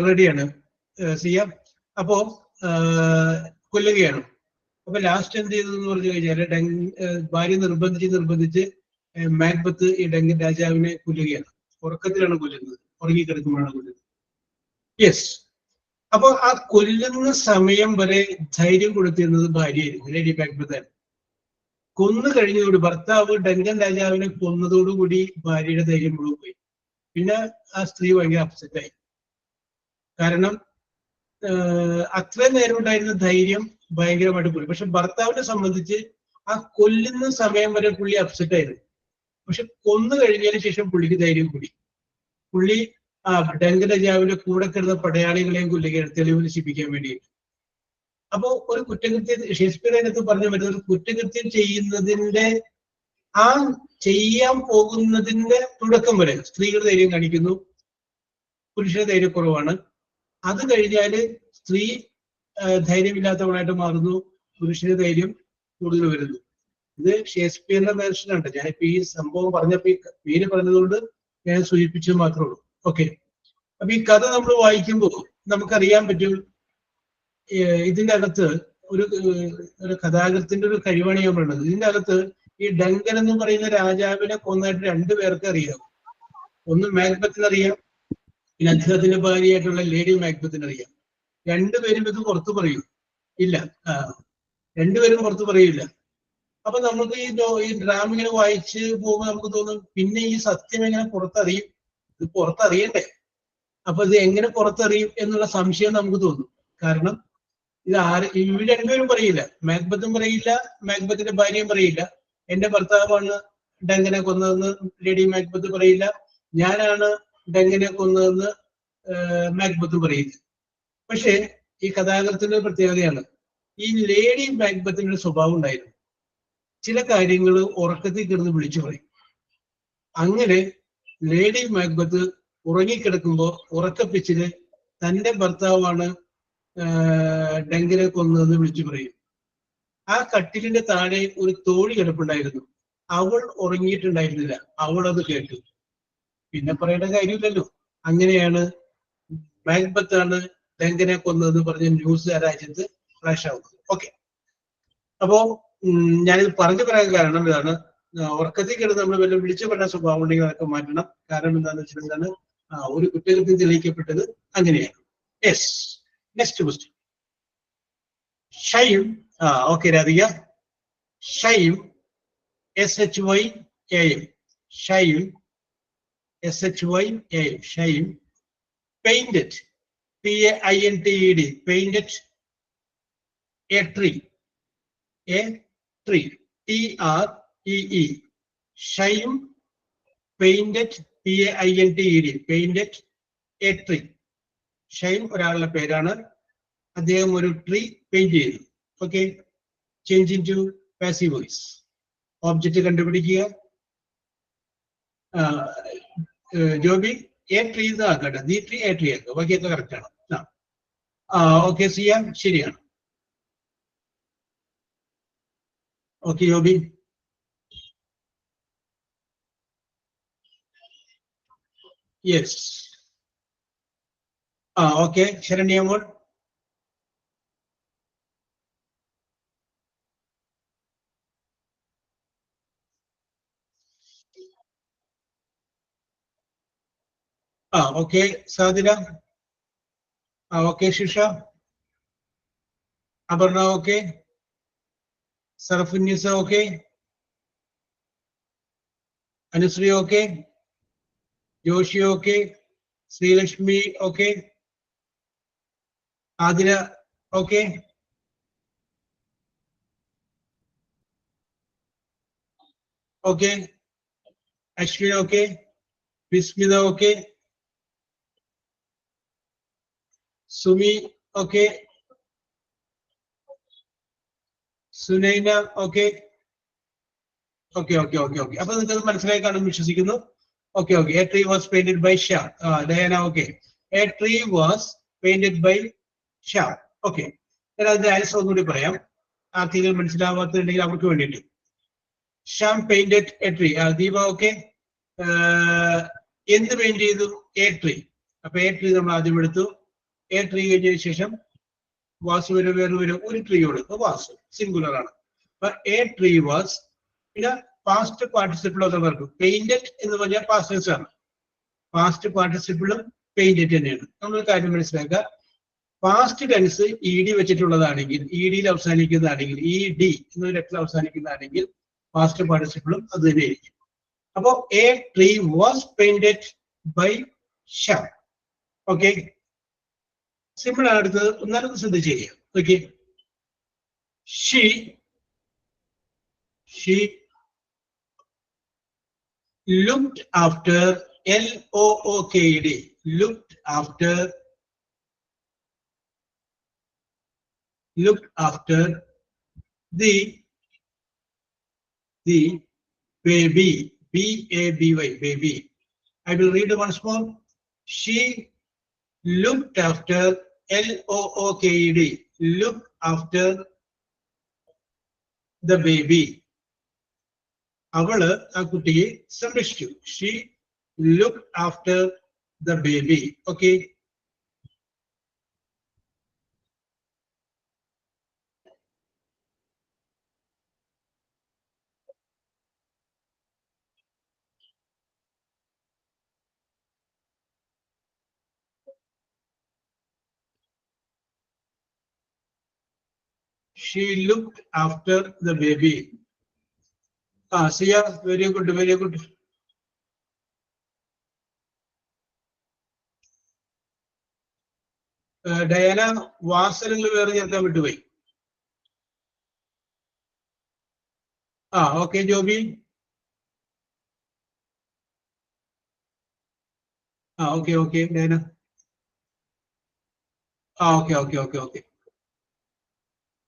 റെഡിയാണ് ചെയ്യാം. അപ്പോ കൊല്ലുകയാണ്. അപ്പൊ ലാസ്റ്റ് എന്ത് ചെയ്തെന്ന് പറഞ്ഞു കഴിഞ്ഞാല് ഭാര്യ നിർബന്ധിച്ച് മാക്ബത്ത് ഈ ഡങ്കൻ രാജാവിനെ കൊല്ലുകയാണ്. ഉറക്കത്തിലാണ് കൊല്ലുന്നത്, ഉറങ്ങിക്കിടക്കുമ്പോഴാണ് കൊല്ലുന്നത്. യെസ്. അപ്പൊ ആ കൊല്ലുന്ന സമയം വരെ ധൈര്യം കൊടുത്തിരുന്നത് ഭാര്യയായിരുന്നു, ലേഡി മാക്ബത്താണ്. കൊന്നു കഴിഞ്ഞതോട് ഭർത്താവ് ഡങ്കൻ രാജാവിനെ കൊന്നതോടുകൂടി ഭാര്യയുടെ ധൈര്യം മുഴുവൻ പോയി. പിന്നെ ആ സ്ത്രീ ഭയങ്കര അപ്സെറ്റായി. കാരണം അത്രയും നേരം ഉണ്ടായിരുന്ന ധൈര്യം ഭയങ്കരമായിട്ട് പോയി. പക്ഷെ ഭർത്താവിനെ സംബന്ധിച്ച് ആ കൊല്ലുന്ന സമയം വരെ പുള്ളി അപ്സെറ്റ് ആയിരുന്നു. പക്ഷെ കൊന്നു കഴിഞ്ഞതിന് ശേഷം പുള്ളിക്ക് ധൈര്യം കൂടി. പുള്ളി ഡങ്കൻ രാജാവിന്റെ കൂടെ കിടന്ന പടയാളികളെയും കൊല്ലുകയാണ്, തെളിവ് നശിപ്പിക്കാൻ വേണ്ടിയിട്ട്. അപ്പോ ഒരു കുറ്റകൃത്യം, ഷേക്സ്പിയർ അതിനകത്ത് പറഞ്ഞു വരുന്നത്, ഒരു കുറ്റകൃത്യം ചെയ്യുന്നതിന്റെ ആ ചെയ്യാൻ പോകുന്നതിന്റെ തുടക്കം വരെ സ്ത്രീകൾ ധൈര്യം കാണിക്കുന്നു, പുരുഷന് ധൈര്യക്കുറവാണ്. അത് കഴിഞ്ഞാല് സ്ത്രീ ധൈര്യമില്ലാത്തവളായിട്ട് മാറുന്നു, പുരുഷന് ധൈര്യം കൂടുതൽ വരുന്നു. ഇത് ഷേക്സ്പിയറിന്റെ വേർഷനാണ്. ഞാനിപ്പോ ഈ സംഭവം പറഞ്ഞപ്പോ ഈ പേര് പറഞ്ഞതുകൊണ്ട് ഞാൻ സൂചിപ്പിച്ചത് മാത്രമേ ഉള്ളൂ. ഓക്കെ. അപ്പൊ ഈ കഥ നമ്മൾ വായിക്കുമ്പോൾ നമുക്കറിയാൻ പറ്റും, ഇതിന്റെ അകത്ത് ഒരു കഥാകൃത്തിന്റെ ഒരു കഴിവാണ് ഞാൻ പറയുന്നത്. ഇതിന്റെ അകത്ത് ഈ ഡങ്കൻ എന്ന് പറയുന്ന രാജാവിനെ കൊന്നായിട്ട് രണ്ടുപേർക്ക് അറിയാം. ഒന്ന് മാക്ബത്തിനറിയാം, പിന്നെ അദ്ദേഹത്തിന്റെ ഭാര്യയായിട്ടുള്ള ലേഡി മാക്ബത്തിനറിയാം. രണ്ടുപേരും ഇത് പുറത്തു പറയൂ ഇല്ല, രണ്ടുപേരും പുറത്തു പറയില്ല. അപ്പൊ നമുക്ക് ഈ ഡ്രാമ ഇങ്ങനെ വായിച്ച് പോകുമ്പോൾ നമുക്ക് തോന്നും, പിന്നെ ഈ സത്യം എങ്ങനെ പുറത്തറിയും, ഇത് പുറത്തറിയണ്ടേ, അപ്പൊ ഇത് എങ്ങനെ പുറത്തറിയും എന്നുള്ള സംശയം നമുക്ക് തോന്നും. കാരണം ഇത് ഇവർ രണ്ടുപേരും പറയില്ല, മാക്ബത്തും പറയില്ല, മാക്ബത്തിന്റെ ഭാര്യയും പറയില്ല. എന്റെ ഭർത്താവാണ് ഡങ്കനെ കൊന്നതെന്ന് ലേഡി മാക്ബത്ത് പറയില്ല, ഞാനാണ് ഡങ്കനെ കൊന്നതെന്ന് മാക്ബത്തും പറയില്ല. പക്ഷെ ഈ കഥാകൃത്തിന്റെ പ്രത്യേകതയാണ്. ഈ ലേഡി മാക്ബത്തിന് ഒരു സ്വഭാവം ഉണ്ടായിരുന്നു. ചില കാര്യങ്ങൾ ഉറക്കത്തിൽ കിടന്ന് വിളിച്ചു പറയും. അങ്ങനെ ലേഡി മാക്ബത്ത് ഉറങ്ങിക്കിടക്കുമ്പോൾ ഉറക്കപ്പിച്ചില് തന്റെ ഭർത്താവാണ് ഡങ്കിനെ കൊന്നതെന്ന് വിളിച്ചു പറയും. ആ കട്ടിലിന്റെ താഴെ ഒരു തോണി കിടപ്പുണ്ടായിരുന്നു. അവൾ ഉറങ്ങിയിട്ടുണ്ടായിരുന്നില്ല. അവൾ അത് കേട്ടു. പിന്നെ പറയേണ്ട കാര്യമില്ലല്ലോ. അങ്ങനെയാണ് മാക്ബത്താണ് ഡങ്കിനെ കൊന്നതെന്ന് പറഞ്ഞ ന്യൂസ് ആ രാജ്യത്ത് ഫ്ലാഷ് ആവുന്നത്. ഓക്കെ, അപ്പോ ഞാനിത് പറഞ്ഞു പറയാൻ കാരണം ഇതാണ്. ഉറക്കത്തിൽ കിടന്ന് നമ്മൾ വല്ല വിളിച്ചു പറഞ്ഞ സ്വഭാവം ഉണ്ടെങ്കിൽ അതൊക്കെ മാറ്റണം. കാരണം എന്താണെന്ന് വെച്ചാൽ എന്താണ്, ഒരു കുറ്റകൃത്യം തെളിയിക്കപ്പെട്ടത് അങ്ങനെയാണ്. Yes, next question. Shyam. Okay Radhika. Shyam, SHYAM, Shyam, SHYAM, Shyam. Painted, PAINTED, painted a tree, TREE. Shyam painted, PAINTED, painted a tree. Shyam ഒരാളുടെ പേരാണ്. അദ്ദേഹം ഒരു ട്രീ പെയിന്റ് ചെയ്തു. Okay, change in to passive voice. Object കണ്ടുപിടിക്കുക. ജോബി എ ട്രീ ആക്കട്ടെ, ദി ട്രീ എ ട്രീ ആക്കുക. ബാക്കിയൊക്കെ കറക്റ്റ് ആണ്. ഓക്കെ സിയ, ശരിയാണ്. Okay Joby. Yes. Okay Saranya മോൾ. Okay Sadina. Okay Shisha. Aparna okay. സർഫുന്നിസ okay. Anusree okay. Joshi okay. Sreelakshmi okay. Athira okay. Okay. Ashwin okay. Vismitha okay. Sumi okay. Sunaina okay. Okay okay okay okay അപ്പൊ നിങ്ങൾക്ക് മനസ്സിലായി കാണും വിശ്വസിക്കുന്നു. Okay okay. A tree was painted by Shah. Diana okay. A tree was painted by Shah. Okay, ഞാൻ അതിന്റെ ആൻസർ ഒന്നുകൂടി പറയാം. ആർക്കെങ്കിലും മനസ്സിലാവാത്തുണ്ടെങ്കിൽ അവർക്ക് വേണ്ടിയിട്ട്. Shyam painted a tree. Deepa okay. എന്ത് പെയിന്റ് ചെയ്തു? A tree. അപ്പൊ എ ട്രീ നമ്മൾ ആദ്യം എടുത്തു. എ ട്രീ കഴിഞ്ഞതിന് ശേഷം വാസ് വേറെ ഒരു ട്രീ കൊടുത്തു. വാസ് സിംഗുലർ ആണ്. അപ്പൊ എ ട്രീ വാസ്. പിന്നെ പാസ്റ്റ് പാർട്ടിസിപ്പിൾ ഒക്കെ പറഞ്ഞു. പെയിന്റഡ് എന്ന് പറഞ്ഞാൽ പാസ്റ്റ് ടെൻസ് ആണ്. പാസ്റ്റ് പാർട്ടിസിപ്പിളും പെയിന്റഡ് തന്നെയാണ്. നമ്മളൊരു കാര്യം മനസ്സിലാക്കുക. പാസ്റ്റ് ടെൻസ് ED വെച്ചിട്ടുള്ളതാണെങ്കിൽ, ED-യിൽ അവസാനിക്കുന്നതാണെങ്കിൽ, ED എന്നൊരു ലെറ്റർ അവസാനിക്കുന്നതാണെങ്കിൽ പാസ്റ്റ് പാർട്ടിസിപ്പിളും അത് തന്നെയായിരിക്കും. അപ്പോ a tree was painted by Shah. Okay, simple ആണ്. അടുത്തത് ഒന്നാമത് ശ്രദ്ധിച്ച് ചെയ്യാം. Okay, she looked after, LOOKED, looked after the baby, BABY, baby. I will read it once more. She looked after, LOOKED, looked after the baby. അവള് ആ കുട്ടിയെ സംരക്ഷിച്ചു. She looked after the baby. Okay. She looked after the baby. Siya, very good, very good. Diana, വാസനങ്ങൾ വേറെ ചേർക്കാൻ വിട്ടുപോയി. Okay Joby. Okay okay Diana. Okay.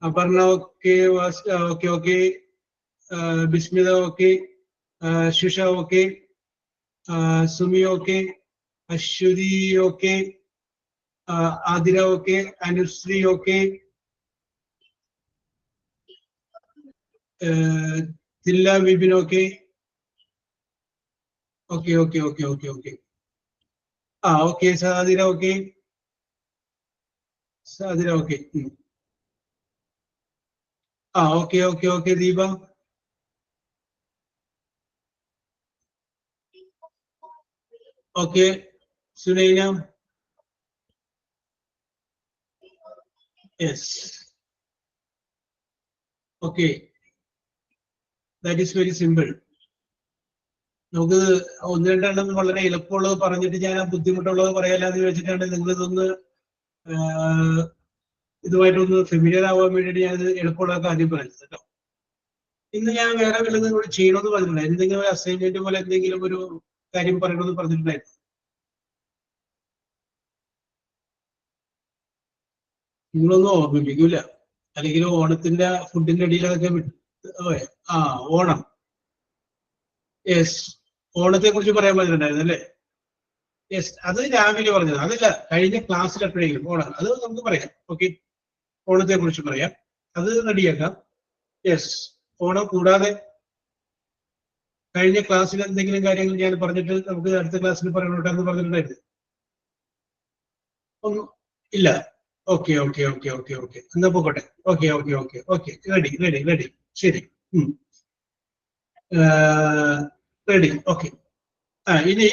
Aparna, okay. Okay. Bismillah, okay. Shusha, okay. Sumi, okay. Ashuri, okay. Adira, okay. Anusri, okay. Tilla, Vibin, okay. Okay. Okay. Sadira, okay. Okay. Okay. Deepa. Okay. Sunaina. Yes. Okay. That is very simple. നമുക്ക് ഒന്ന് രണ്ടെണ്ണം വളരെ എളുപ്പമുള്ളത് പറഞ്ഞിട്ട് ഞാൻ ബുദ്ധിമുട്ടുള്ളത് പറയാല്ലാന്ന് വെച്ചിട്ടാണ് നിങ്ങൾ ഇതൊന്ന് ഇതുമായിട്ടൊന്ന് ഫെമിലിയർ ആവാൻ വേണ്ടിയിട്ട് ഞാൻ ഇത് എളുപ്പമുള്ളതൊക്കെ ആദ്യം പറയുന്നത് കേട്ടോ. ഇന്ന് ഞാൻ വേറെ വല്ലതും നിങ്ങളോട് ചെയ്യണമെന്ന് പറഞ്ഞിട്ടില്ല. എന്തെങ്കിലും ഒരു അസൈൻമെന്റ് പോലെ എന്തെങ്കിലും ഒരു കാര്യം പറയണമെന്ന് പറഞ്ഞിട്ടുണ്ടായിരുന്നു. നിങ്ങളൊന്നും ഓർമ്മിപ്പിക്കൂല. അല്ലെങ്കിൽ ഓണത്തിന്റെ ഫുഡിന്റെ അടിയിലൊക്കെ ഓണം. യെസ്, ഓണത്തെ കുറിച്ച് പറയാൻ പറഞ്ഞിട്ടുണ്ടായിരുന്നു അല്ലേ? യെസ്, അത് രാവിലെ പറഞ്ഞത്. അതല്ല, കഴിഞ്ഞ ക്ലാസ്സിൽ എപ്പോഴെങ്കിലും ഓണം അത് നമുക്ക് പറയാം. ഓക്കെ, ഓണത്തെ കുറിച്ച് പറയാം, അത് റെഡിയാക്കാം. യെസ്, ഓണം കൂടാതെ കഴിഞ്ഞ ക്ലാസ്സിൽ എന്തെങ്കിലും കാര്യങ്ങൾ ഞാൻ പറഞ്ഞിട്ട് നമുക്ക് അടുത്ത ക്ലാസ്സിൽ പറയണോട്ടെ എന്ന് പറഞ്ഞിട്ടുണ്ടായിരുന്നു. ഒന്നും ഇല്ല. ഓക്കെ. എന്നാ പോകട്ടെ. ഓക്കെ. റെഡി. ശരി, റെഡി. ഓക്കെ. ഇനി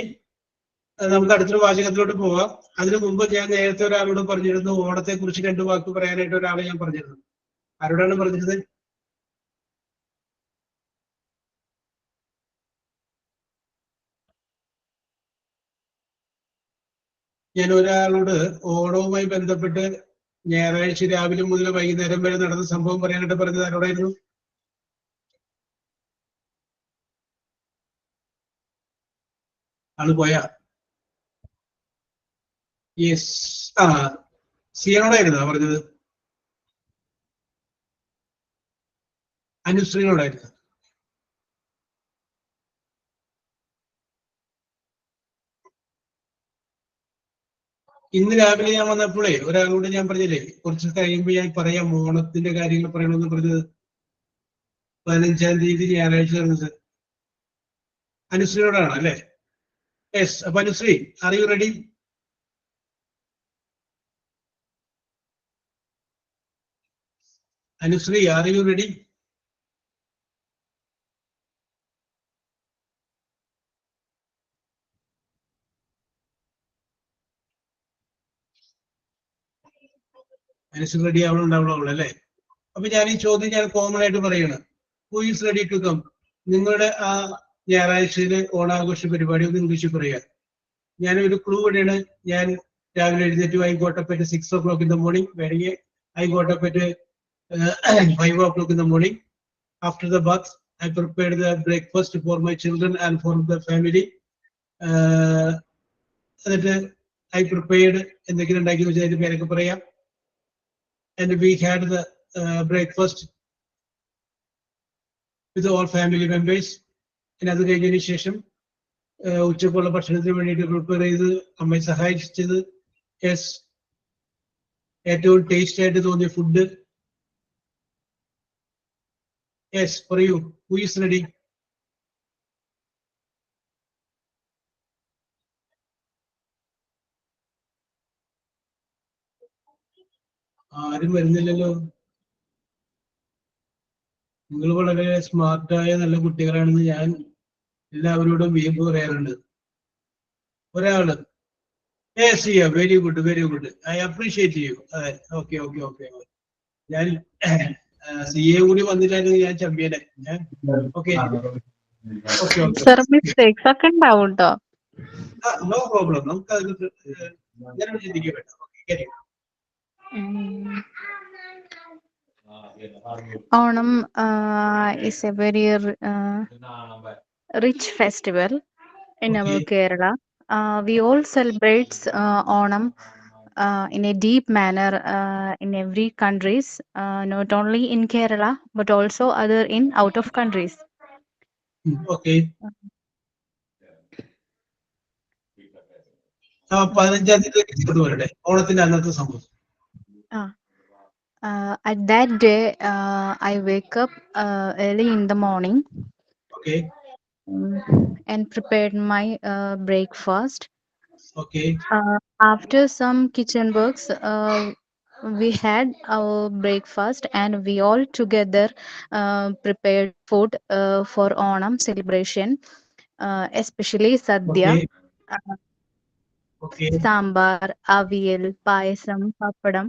നമുക്ക് അടുത്തൊരു വാചകത്തിലോട്ട് പോവാം. അതിനു മുമ്പ് ഞാൻ നേരത്തെ ഒരാളോട് പറഞ്ഞിരുന്നു ഓണത്തെ കുറിച്ച് 2 വാക്ക് പറയാനായിട്ട് ഒരാളെ ഞാൻ പറഞ്ഞിരുന്നു. ആരോടാണ് പറഞ്ഞിരുന്നത്? ഞാൻ ഒരാളോട് ഓണവുമായി ബന്ധപ്പെട്ട് ഞായറാഴ്ച രാവിലെ മുതൽ വൈകുന്നേരം വരെ നടന്ന സംഭവം പറയാനായിട്ട് പറഞ്ഞത് ആരോടായിരുന്നു? ആള് പോയാ? യെസ്, സിയനോടായിരുന്നോ പറഞ്ഞത്? അനുശ്രീനോടായിരുന്നു. ഇന്ന് രാവിലെ ഞാൻ വന്നപ്പോഴേ ഒരാളോട് ഞാൻ പറഞ്ഞില്ലേ കുറച്ച് കഴിയുമ്പോൾ ഞാൻ പറയാം ഓണത്തിന്റെ കാര്യങ്ങൾ പറയണമെന്ന് പറഞ്ഞത്. 15-ാം തീയതി ഞായറാഴ്ച നടന്നത് അനുശ്രീയോടാണ് അല്ലേ? യെസ്. അപ്പൊ Anusree, are you ready? Anusree, are you ready? Anusree ready ആവണുണ്ടാവുള്ളൂ അല്ലേ? അപ്പൊ ഞാൻ ഈ ചോദ്യം ഞാൻ കോമൺ ആയിട്ട് പറയണം. Who is ready to come? നിങ്ങളുടെ ആ ഞായറാഴ്ചയില് ഓണാഘോഷ പരിപാടി ഒന്ന് ഇംഗ്ലീഷിൽ പറയുക. ഞാനൊരു ക്ലൂ ഇവിടെയാണ്. ഞാൻ രാവിലെ എഴുന്നേറ്റ് I got up at 6 o'clock in the morning. വേണമെങ്കിൽ I got up at 5 o'clock in the morning. After the bath, I prepared the breakfast for my children and for the family. എന്നിട്ട് I prepared എന്തെങ്കിലും ഉണ്ടാക്കി വെച്ചാൽ അതിന്റെ പേരൊക്കെ പറയാം. And we had the breakfast with all family members. പിന്നെ അത് കഴിഞ്ഞതിന് ശേഷം ഉച്ചക്കുള്ള ഭക്ഷണത്തിന് വേണ്ടിയിട്ട് പ്രിപ്പയർ ചെയ്ത് അമ്മയെ സഹായിച്ചത്. യെസ്, ഏറ്റവും ടേസ്റ്റ് ആയിട്ട് തോന്നിയ ഫുഡ്. യെസ്, പറയൂ. Who is ready? ആരും വരുന്നില്ലല്ലോ. നിങ്ങൾ വളരെ സ്മാർട്ടായ നല്ല കുട്ടികളാണെന്ന് ഞാൻ എല്ലാവരോടും വീമ്പ് പറയാറുണ്ട്. ഒരാള് വെരി ഗുഡ്. ഐ അപ്രീഷിയേറ്റ് ചെയ്യൂ. അതെ, ഓക്കെ. ഞാൻ CA കൂടി വന്നിട്ടായിരുന്നു ഞാൻ ചമ്പ്യനെ. ഓക്കെ. സർ മിസ്റ്റേക്സ് ഒക്കെ ഉണ്ടാവും കേട്ടോ. No problem. നമുക്ക് അത് അങ്ങനെ ചിന്തിക്കാൻ പറ്റും. Onam is a very rich festival in our Kerala. We all celebrate Onam in a deep manner in every countries, not only in Kerala but also other in out of countries. Okay. 15-ാം തീയതി വരട്ടെ, ഓണത്തിന്റെ അന്നത്തെ സംഭവം. At that day, I wake up early in the morning. Okay. And prepared my breakfast. Okay. After some kitchen works, we had our breakfast and we all together prepared food for Onam celebration, especially Sadhya, Okay. Sambar, Aviyal, Payasam, Papadam,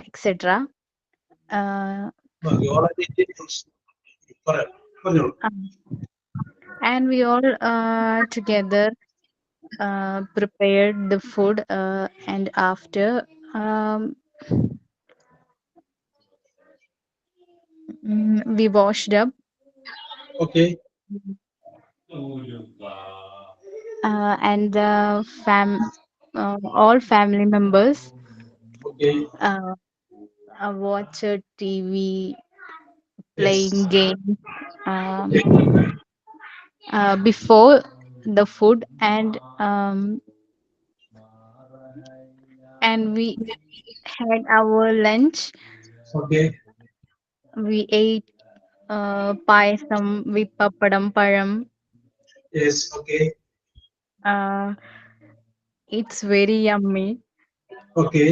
etc. And we all together prepared the food, and after we washed up. Okay. And all family members Okay. watch TV, playing Yes. games before the food, and we had our lunch. Okay. We ate payasam with papadam param. Yes. Okay. It's very yummy. Okay.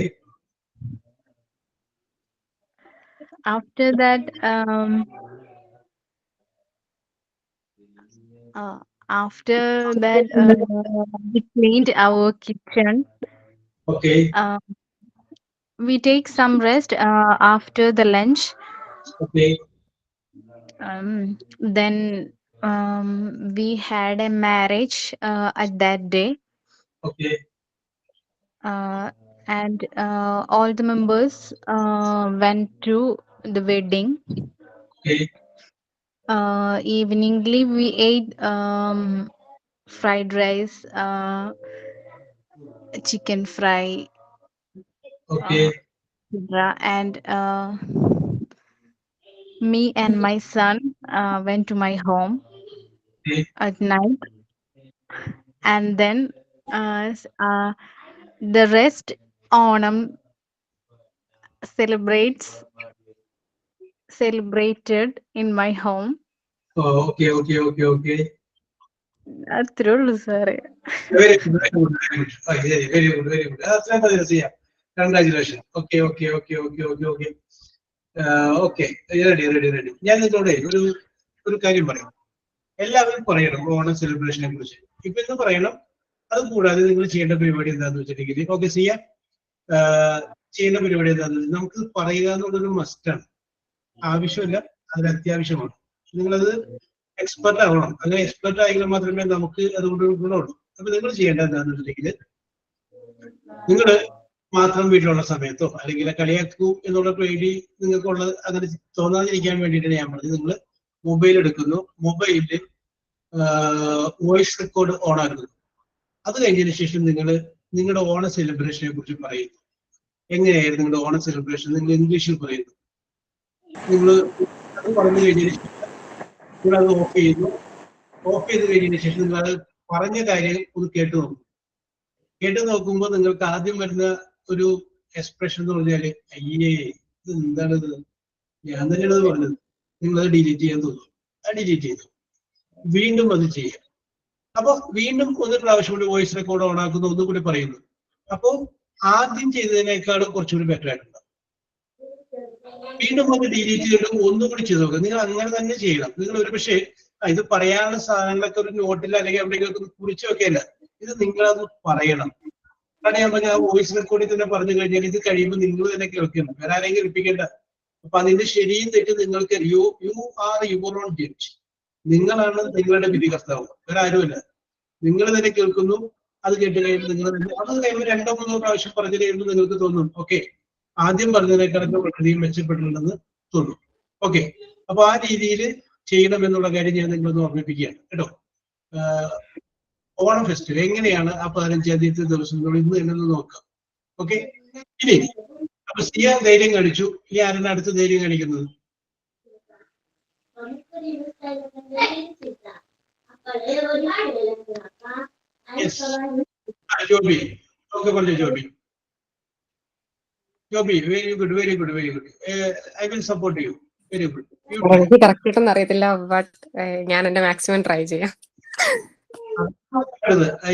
After that, we cleaned our kitchen. Okay. We take some rest after the lunch. Okay. Then we had a marriage at that day. Okay. And all the members went to the wedding. Okay. Eveningly, we ate fried rice, chicken fry, Okay. and me and my son went to my home Okay. at night. And then the rest Onam celebrated in my home. Oh, okay. Okay. Okay. Okay. അത്രേ ഉള്ളൂ സാറേ. Very good. Very good. Very good. Oh, very good. Very good. അത്രയും മതി Raziya. Congratulations. Okay. Okay. Okay. Okay. Okay. Okay. Okay. Ready. Ready. Ready. ഞാൻ നിങ്ങളോട് ഒരു കാര്യം പറയാം. എല്ലാവരും പറയണം ഓണം സെലിബ്രേഷനെ കുറിച്ച്. ഇപ്പൊ ഇന്ന് പറയണം. അത് കൂടാതെ നിങ്ങൾ ചെയ്യേണ്ട പരിപാടി എന്താണെന്ന് വെച്ചിട്ടുണ്ടെങ്കിൽ, ഓക്കെ ചെയ്യാം, ചെയ്യേണ്ട പരിപാടി എന്താണെന്ന് വെച്ചാൽ നമുക്ക് പറയുക എന്നുള്ളൊരു മസ്റ്റാണ്. ആവശ്യമില്ല, അതിന് അത്യാവശ്യമാണ്. നിങ്ങളത് എക്സ്പെർട്ട് ആവണം. അങ്ങനെ എക്സ്പെർട്ട് ആയെങ്കിൽ മാത്രമേ നമുക്ക് അതുകൊണ്ട് ഗുണമുള്ളൂ. അപ്പൊ നിങ്ങൾ ചെയ്യേണ്ട എന്താണെന്ന് വെച്ചിട്ടുണ്ടെങ്കിൽ, നിങ്ങൾ മാത്രം വീട്ടിലുള്ള സമയത്തോ അല്ലെങ്കിൽ കളിയാക്കൂ എന്നുള്ള പേടി നിങ്ങൾക്കുള്ളത് അങ്ങനെ തോന്നാതിരിക്കാൻ വേണ്ടിയിട്ടാണ് ഞാൻ പറഞ്ഞത്. നിങ്ങൾ മൊബൈൽ എടുക്കുന്നു, മൊബൈലിൽ വോയിസ് റെക്കോർഡ് ഓൺ ആക്കുന്നു. അത് കഴിഞ്ഞതിന് ശേഷം നിങ്ങൾ നിങ്ങളുടെ ഓണ സെലിബ്രേഷനെ കുറിച്ച് പറയുന്നു. എങ്ങനെയായിരുന്നു നിങ്ങളുടെ ഓണ സെലിബ്രേഷൻ? നിങ്ങൾ ഇംഗ്ലീഷിൽ പറയുന്നു. നിങ്ങൾ അത് പറഞ്ഞു കഴിഞ്ഞതിന് ശേഷം നിങ്ങൾ അത് ഓഫ് ചെയ്യുന്നു. ഓഫ് ചെയ്ത് കഴിഞ്ഞതിന് ശേഷം നിങ്ങൾ അത് പറഞ്ഞ കാര്യം ഒന്ന് കേട്ടു നോക്കും. കേട്ടു നോക്കുമ്പോൾ നിങ്ങൾക്ക് ആദ്യം വരുന്ന ഒരു എക്സ്പ്രഷൻ എന്ന് പറഞ്ഞാല്, അയ്യേ ഇത് എന്താണിത്, ഞാൻ തന്നെയാണ് പറഞ്ഞത്. നിങ്ങളത് ഡിലീറ്റ് ചെയ്യാൻ തോന്നും. അത് ഡിലീറ്റ് ചെയ്തു. വീണ്ടും അത് ചെയ്യാം. അപ്പൊ വീണ്ടും ഒരു പ്രാവശ്യം കൂടി വോയിസ് റെക്കോർഡ് ഓൺ ആക്കുന്നു, ഒന്നും കൂടി പറയുന്നു. അപ്പൊ ആദ്യം ചെയ്തതിനേക്കാളും കുറച്ചുകൂടി ബെറ്റർ ആയിട്ടുണ്ടാവും. വീണ്ടും അത് ഡിലീറ്റ് ചെയ്തിട്ട് ഒന്നും കൂടി ചെയ്ത് നോക്കുക. നിങ്ങൾ അങ്ങനെ തന്നെ ചെയ്യണം. നിങ്ങൾ ഒരു പക്ഷേ ഇത് പറയാനുള്ള സാധനങ്ങളൊക്കെ ഒരു നോട്ടിൽ അല്ലെങ്കിൽ എവിടെയെങ്കിലും കുറിച്ച് വെക്കല്ല. ഇത് നിങ്ങളത് പറയണം. കാരണം ഞാൻ പറഞ്ഞ ആ വോയിസ് റെക്കോർഡിൽ തന്നെ പറഞ്ഞു കഴിഞ്ഞാൽ ഇത് കഴിയുമ്പോൾ നിങ്ങൾ തന്നെ കേൾക്കണം, വേറെ ആരെങ്കിലും കേൾപ്പിക്കേണ്ട. അപ്പൊ അതിന്റെ ശരിയും തെറ്റും നിങ്ങൾക്ക് you are your own judge. നിങ്ങളാണ് നിങ്ങളുടെ വിധികർത്താവ്, വേറെ ആരുമല്ല. നിങ്ങൾ തന്നെ കേൾക്കുന്നു. അത് കേട്ട് കഴിയുമ്പോൾ നിങ്ങൾ അത് കഴിയുമ്പോൾ 2-3 പ്രാവശ്യം പറഞ്ഞു കഴിയുമ്പോൾ നിങ്ങൾക്ക് തോന്നും, ഓക്കെ ആദ്യം പറഞ്ഞതിനേക്കാളൊക്കെ വളരെയധികം മെച്ചപ്പെട്ടിട്ടുണ്ടെന്ന് തോന്നും. ഓക്കെ, അപ്പൊ ആ രീതിയിൽ ചെയ്യണം എന്നുള്ള കാര്യം ഞാൻ നിങ്ങളൊന്ന് ഓർമ്മിപ്പിക്കുകയാണ് കേട്ടോ. ഓണം ഫെസ്റ്റിവൽ എങ്ങനെയാണ് ആ 15-ാം തീയതി ദിവസം ഇന്ന് തന്നെ ഒന്ന് നോക്കാം. ഓക്കെ, ഇനി അപ്പൊ സിയ ധൈര്യം കാണിച്ചു. ഇനി ആരാണ് അടുത്ത ധൈര്യം കാണിക്കുന്നത്? ജോബി. ഓക്കെ, പറഞ്ഞു Joby. Joby, very good, very good, very good. I will support you. Very good. എനിക്ക് കറക്റ്റ് ആയിട്ടൊന്നും അറിയത്തില്ല, ബട്ട് ഞാൻ എന്റെ മാക്സിമം ട്രൈ ചെയ്യാം.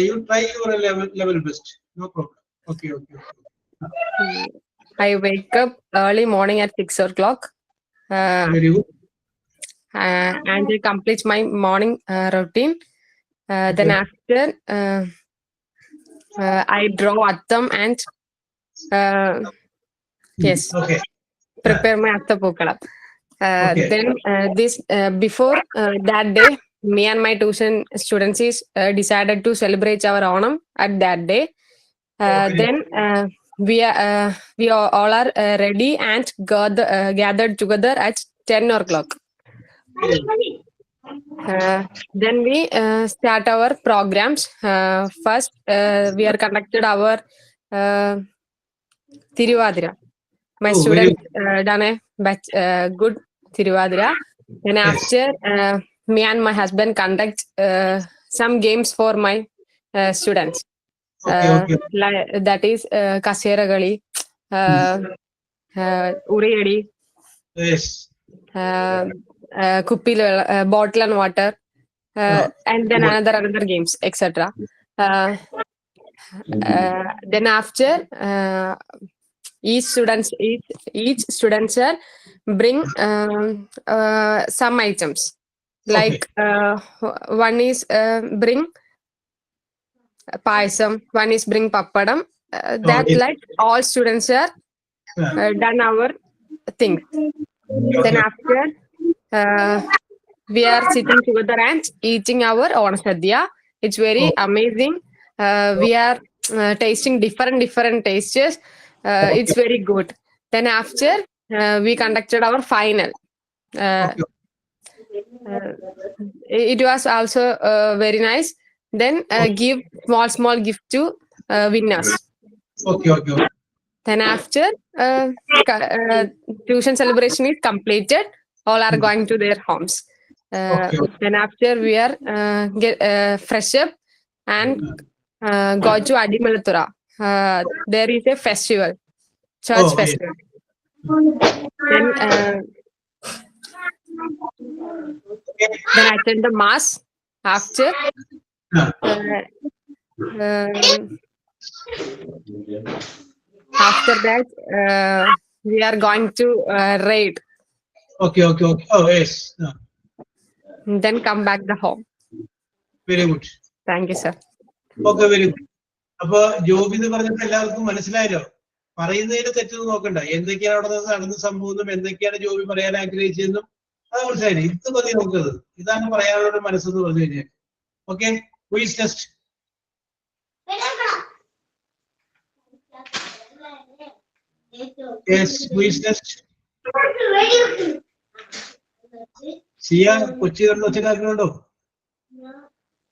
You try your level best. No problem. Okay, okay. I wake up early morning at 6 o'clock. Very good. And I complete my morning routine. Then after, I draw attam and yes, Okay. prepare my atta pookkala. Okay. Then before that day, me and my tuition students is decided to celebrate our Onam at that day. Okay. Then we all are ready and gathered together at 10 o'clock. Then we start our programs. First, we are conducted our Tiruvadira. My Oh, students done a good Tiruvadira. Then after, me and my husband conduct some games for my students. Okay. That is Kaseragali, Uriyadi, Yes. Kuppil, bottle and water, and then another games, etc. Then after, each student sir bring some items. Like one is bring paisam, one is bring pappadam. That yes. like all students are done our thing. Then after, we are sitting together and eating our Onashadya. It's very amazing. We are tasting different tastes. It's very good. Then after, we conducted our final. It was also very nice. Then give small gift to winners. Okay. Then after, tuition celebration is completed. All are going to their homes. Then after, we are get fresh up and go to Adimalathura. There is a festival, church festival. Then attend the mass. After, after that, we are going to raid. Okay. Oh, yes. Then come back the home. Very good. Thank you, sir. Okay, very good. അപ്പൊ ജോബി എന്ന് പറഞ്ഞപ്പോ എല്ലാവർക്കും മനസ്സിലായല്ലോ? പറയുന്നതിന് തെറ്റൊന്നും നോക്കണ്ട. എന്തൊക്കെയാണ് അവിടെ നടന്ന സംഭവം, എന്തൊക്കെയാണ് ജോബി പറയാൻ ആഗ്രഹിച്ചതെന്നും അത് മനസ്സിലായില്ലേ? ഇത് മതി നോക്കത്. ഇതാണ് പറയാനുള്ള മനസ്സെന്ന് പറഞ്ഞു കഴിഞ്ഞാൽ. Okay, quiz test. Yes, quiz test. സിയ കൊച്ചി കണ്ടു ഒച്ചക്കാക്കുന്നുണ്ടോ?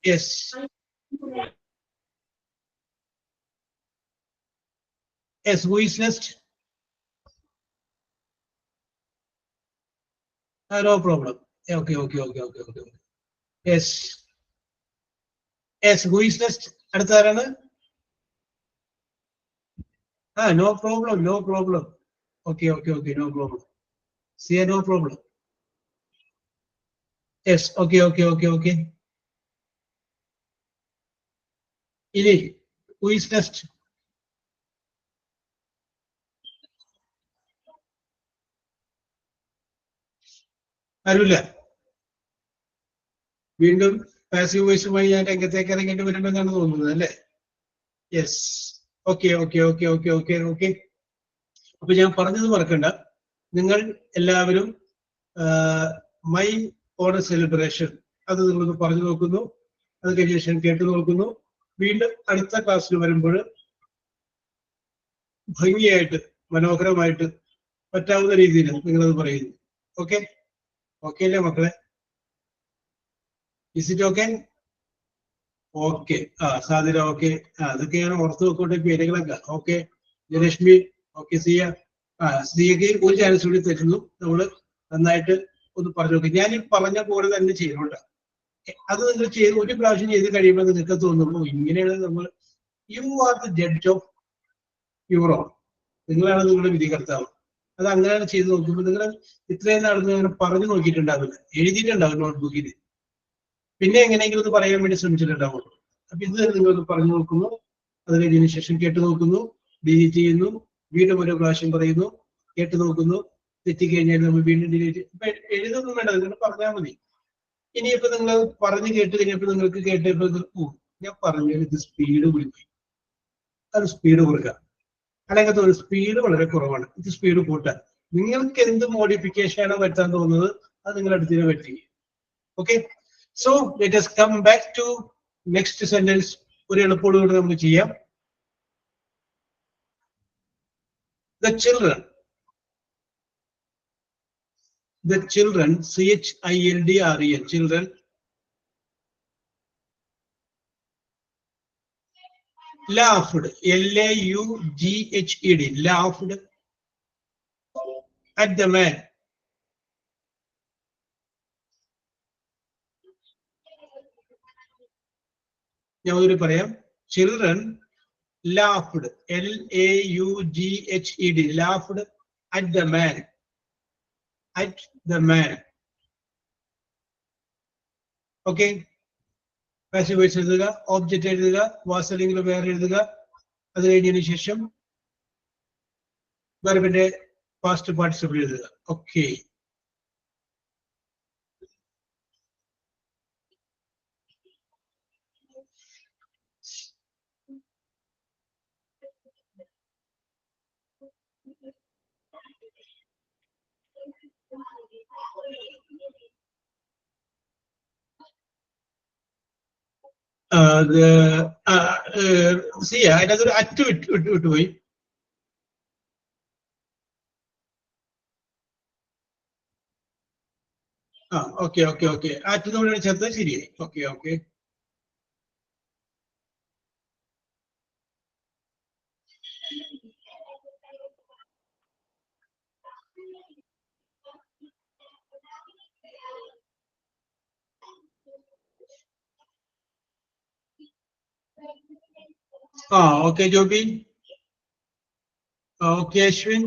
Yes. Yes, quiz test. No problem. Okay. Yes, quiz test. അടുത്ത ആരാണ്? No problem. Okay, no problem. See, no problem. Yes, okay. Ini, quiz test. അറിയില്ല. വീണ്ടും പാസീവ് വോയിസുമായി ഞാൻ രംഗത്തേക്ക് ഇറങ്ങേണ്ടി വരുമെന്നാണ് തോന്നുന്നത് അല്ലേ? Yes, okay. അപ്പൊ ഞാൻ പറഞ്ഞത് മറക്കണ്ട. നിങ്ങൾ എല്ലാവരും മൈ ഓണർ സെലിബ്രേഷൻ അത് നിങ്ങളൊന്ന് പറഞ്ഞു നോക്കുന്നു. അത് കഴിഞ്ഞ ശേഷം കേട്ടു നോക്കുന്നു. വീണ്ടും അടുത്ത ക്ലാസ്സിൽ വരുമ്പോൾ ഭംഗിയായിട്ട് മനോഹരമായിട്ട് പറ്റാവുന്ന രീതിയിൽ നിങ്ങളത് പറയുന്നു. ഓക്കെ അല്ലേ മക്കളെ? Is it okay? ഓക്കെ. സാധ്യത ഓക്കെ. അതൊക്കെയാണ് ഓർത്ത് വെക്കോട്ടെ പേരുകളൊക്കെ. Okay, Jayalakshmi, okay. സിയക്ക് ഒരു ചാൻസ് കൂടി തരുന്നു. നമ്മള് നന്നായിട്ട് ഒന്ന് പറഞ്ഞു നോക്കി. ഞാൻ ഈ പറഞ്ഞ പോലെ തന്നെ ചെയ്യണോട്ടോ. അത് നിങ്ങൾ ചെയ്ത് ഒരു പ്രാവശ്യം ചെയ്ത് കഴിയുമ്പോൾ നിങ്ങൾക്ക് തോന്നുന്നു ഇങ്ങനെയാണ് നമ്മൾ. You are the judge of your own. നിങ്ങളാണ് നിങ്ങളുടെ വിധികർത്താവ്. അത് അങ്ങനെയാണ് ചെയ്ത് നോക്കുമ്പോൾ നിങ്ങൾ ഇത്രയും നടന്ന് അങ്ങനെ പറഞ്ഞു നോക്കിയിട്ടുണ്ടാവില്ല, എഴുതിയിട്ടുണ്ടാവും നോട്ട്ബുക്കിൽ. പിന്നെ എങ്ങനെയെങ്കിലും ഒന്ന് പറയാൻ വേണ്ടി ശ്രമിച്ചിട്ടുണ്ടാവുള്ളൂ. അപ്പൊ ഇത് നിങ്ങളൊന്ന് പറഞ്ഞു നോക്കുന്നു. അത് കഴിഞ്ഞതിന് ശേഷം കേട്ടു നോക്കുന്നു, ഡിലീറ്റ് ചെയ്യുന്നു, വീണ്ടും ഓരോ പ്രാവശ്യം പറയുന്നു, കേട്ടു നോക്കുന്നു. തെറ്റിക്കഴിഞ്ഞാൽ നമ്മൾ വീണ്ടും ഡിലീറ്റ്. ഇപ്പൊ എഴുതൊന്നും വേണ്ട, നിങ്ങൾ പറഞ്ഞാൽ മതി. ഇനിയിപ്പോ നിങ്ങൾ പറഞ്ഞു കേട്ട് കഴിഞ്ഞപ്പോ നിങ്ങൾക്ക് കേട്ടപ്പോ ഞാൻ പറഞ്ഞു ഇത് സ്പീഡ് കൂടി പോയി, അത് സ്പീഡ് കൊടുക്കുക. അല്ലെങ്കിൽ ഒരു സ്പീഡ് വളരെ കുറവാണ്, ഇത് സ്പീഡ് കൂട്ടാൻ. നിങ്ങൾക്ക് എന്ത് മോഡിഫിക്കേഷൻ ആണ് വരുത്താൻ തോന്നുന്നത് അത് നിങ്ങൾ അടുത്തതിനെ പറ്റി. Okay, so let us come back to next sentence. ഒരു എളുപ്പത്തോടെ നമുക്ക് ചെയ്യാം. The children, children, children laughed, laughed, laughed at the man. ഞാൻ ഒരു പറയാം. Children laughed, laughed, laughed at the man, at the man. Okay, passive voice എഴുതുക, ഓബ്ജക്റ്റ് എഴുതുക, വാസ് അല്ലെങ്കിൽ വേറെ എഴുതുക. അത് കഴിഞ്ഞതിന് ശേഷം വെർബിന്റെ പാസ്റ്റ് പാർട്ടിസിപ്പിൾ എഴുതുക. ഓക്കെ, അതിനകത്തൊരു അറ്റ് വിട്ടുപോയി. ഓക്കെ ഓക്കെ ഓക്കെ, അറ്റ് നമ്മൾ ചേർത്തത് ശരിയായി. Okay okay, okay Joby, okay Ashwin,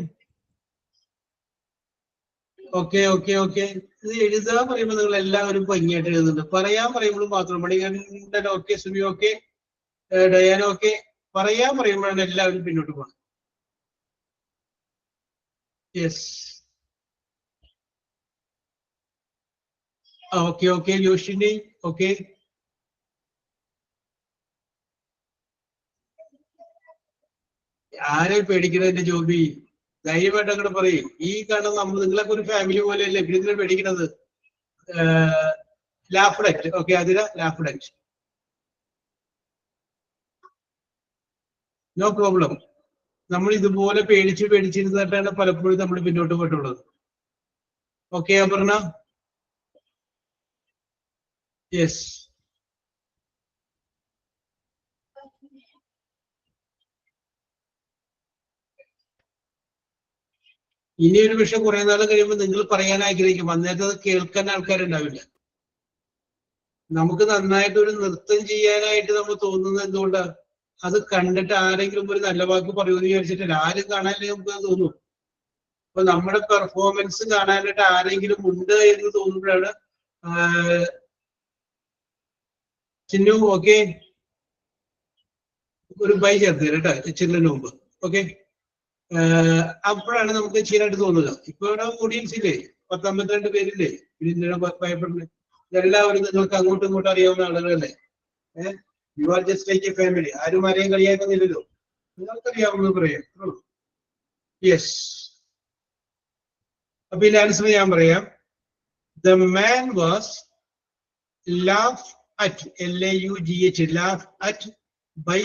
okay okay okay. ഇത് എഴുതാൻ പറയുമ്പോൾ നിങ്ങൾ എല്ലാവരും ഭംഗിയായിട്ട് എഴുതുന്നുണ്ട്. പറയാൻ പറയുമ്പോഴും മാത്രം Manikandan okay, Sumi okay, Diana okay. പറയാൻ പറയുമ്പോഴാണ് എല്ലാവരും പിന്നോട്ട് പോകുന്നത്. Yes, okay okay Joshini okay. ആരെ പേടിക്കണതിന്റെ ജോബി? ധൈര്യമായിട്ട് അങ്ങോട്ട് പറയും. ഈ കാണുന്ന നമ്മൾ നിങ്ങളൊക്കെ ഒരു ഫാമിലി പോലെയല്ലേ, പിന്നെ പേടിക്കണത്. ലാഫ്ഡറ്റ്, ഓക്കെ അതിന് ലാഫ്ഡറ്റ്, നോ പ്രോബ്ലം. നമ്മൾ ഇതുപോലെ പേടിച്ചിരുന്നിട്ടാണ് പലപ്പോഴും നമ്മൾ പിന്നോട്ട് പോയിട്ടുള്ളത്. Okay Aparna, yes. ഇനി ഒരു വിഷയം കുറെ നാൾ കഴിയുമ്പോൾ നിങ്ങൾ പറയാൻ ആഗ്രഹിക്കും, അന്നേരത്തെ അത് കേൾക്കാൻ ആൾക്കാരുണ്ടാവില്ല. നമുക്ക് നന്നായിട്ട് ഒരു നൃത്തം ചെയ്യാനായിട്ട് നമ്മൾ തോന്നുന്നത് എന്തുകൊണ്ടാണ്? അത് കണ്ടിട്ട് ആരെങ്കിലും ഒരു നല്ല വാക്ക് പറയുമെന്ന് വിചാരിച്ചിട്ടില്ല. ആരും കാണാനില്ല നമുക്ക് തോന്നും. അപ്പൊ നമ്മുടെ പെർഫോമൻസ് കാണാനായിട്ട് ആരെങ്കിലും ഉണ്ട് എന്ന് തോന്നുമ്പോഴാണ്. ചിന്നു ഓക്കെ, ഒരു ബൈ ചേർത്ത് കേട്ടോ ചില്ലിന് മുമ്പ്. ഓക്കെ, അപ്പോഴാണ് നമുക്ക് ചെയ്യാനായിട്ട് തോന്നുക. ഇപ്പൊ ഇവിടെ ഓഡിയൻസ് ഇല്ലേ, 52 പേരില്ലേ ഇതിന്റെ ഭയപ്പെടുന്നത്. എല്ലാവരും നിങ്ങൾക്ക് അങ്ങോട്ടും ഇങ്ങോട്ടും അറിയാവുന്ന ആളുകളല്ലേ. You are just like a family. ആരും ആരെയും കളിയാക്കുന്നില്ലല്ലോ, നിങ്ങൾക്കറിയാവുന്നത് പറയാം. യെസ്, അപ്പൊ ഇതിന്റെ ആൻസർ ഞാൻ പറയാം. The man was laughed at, laughed, laughed at by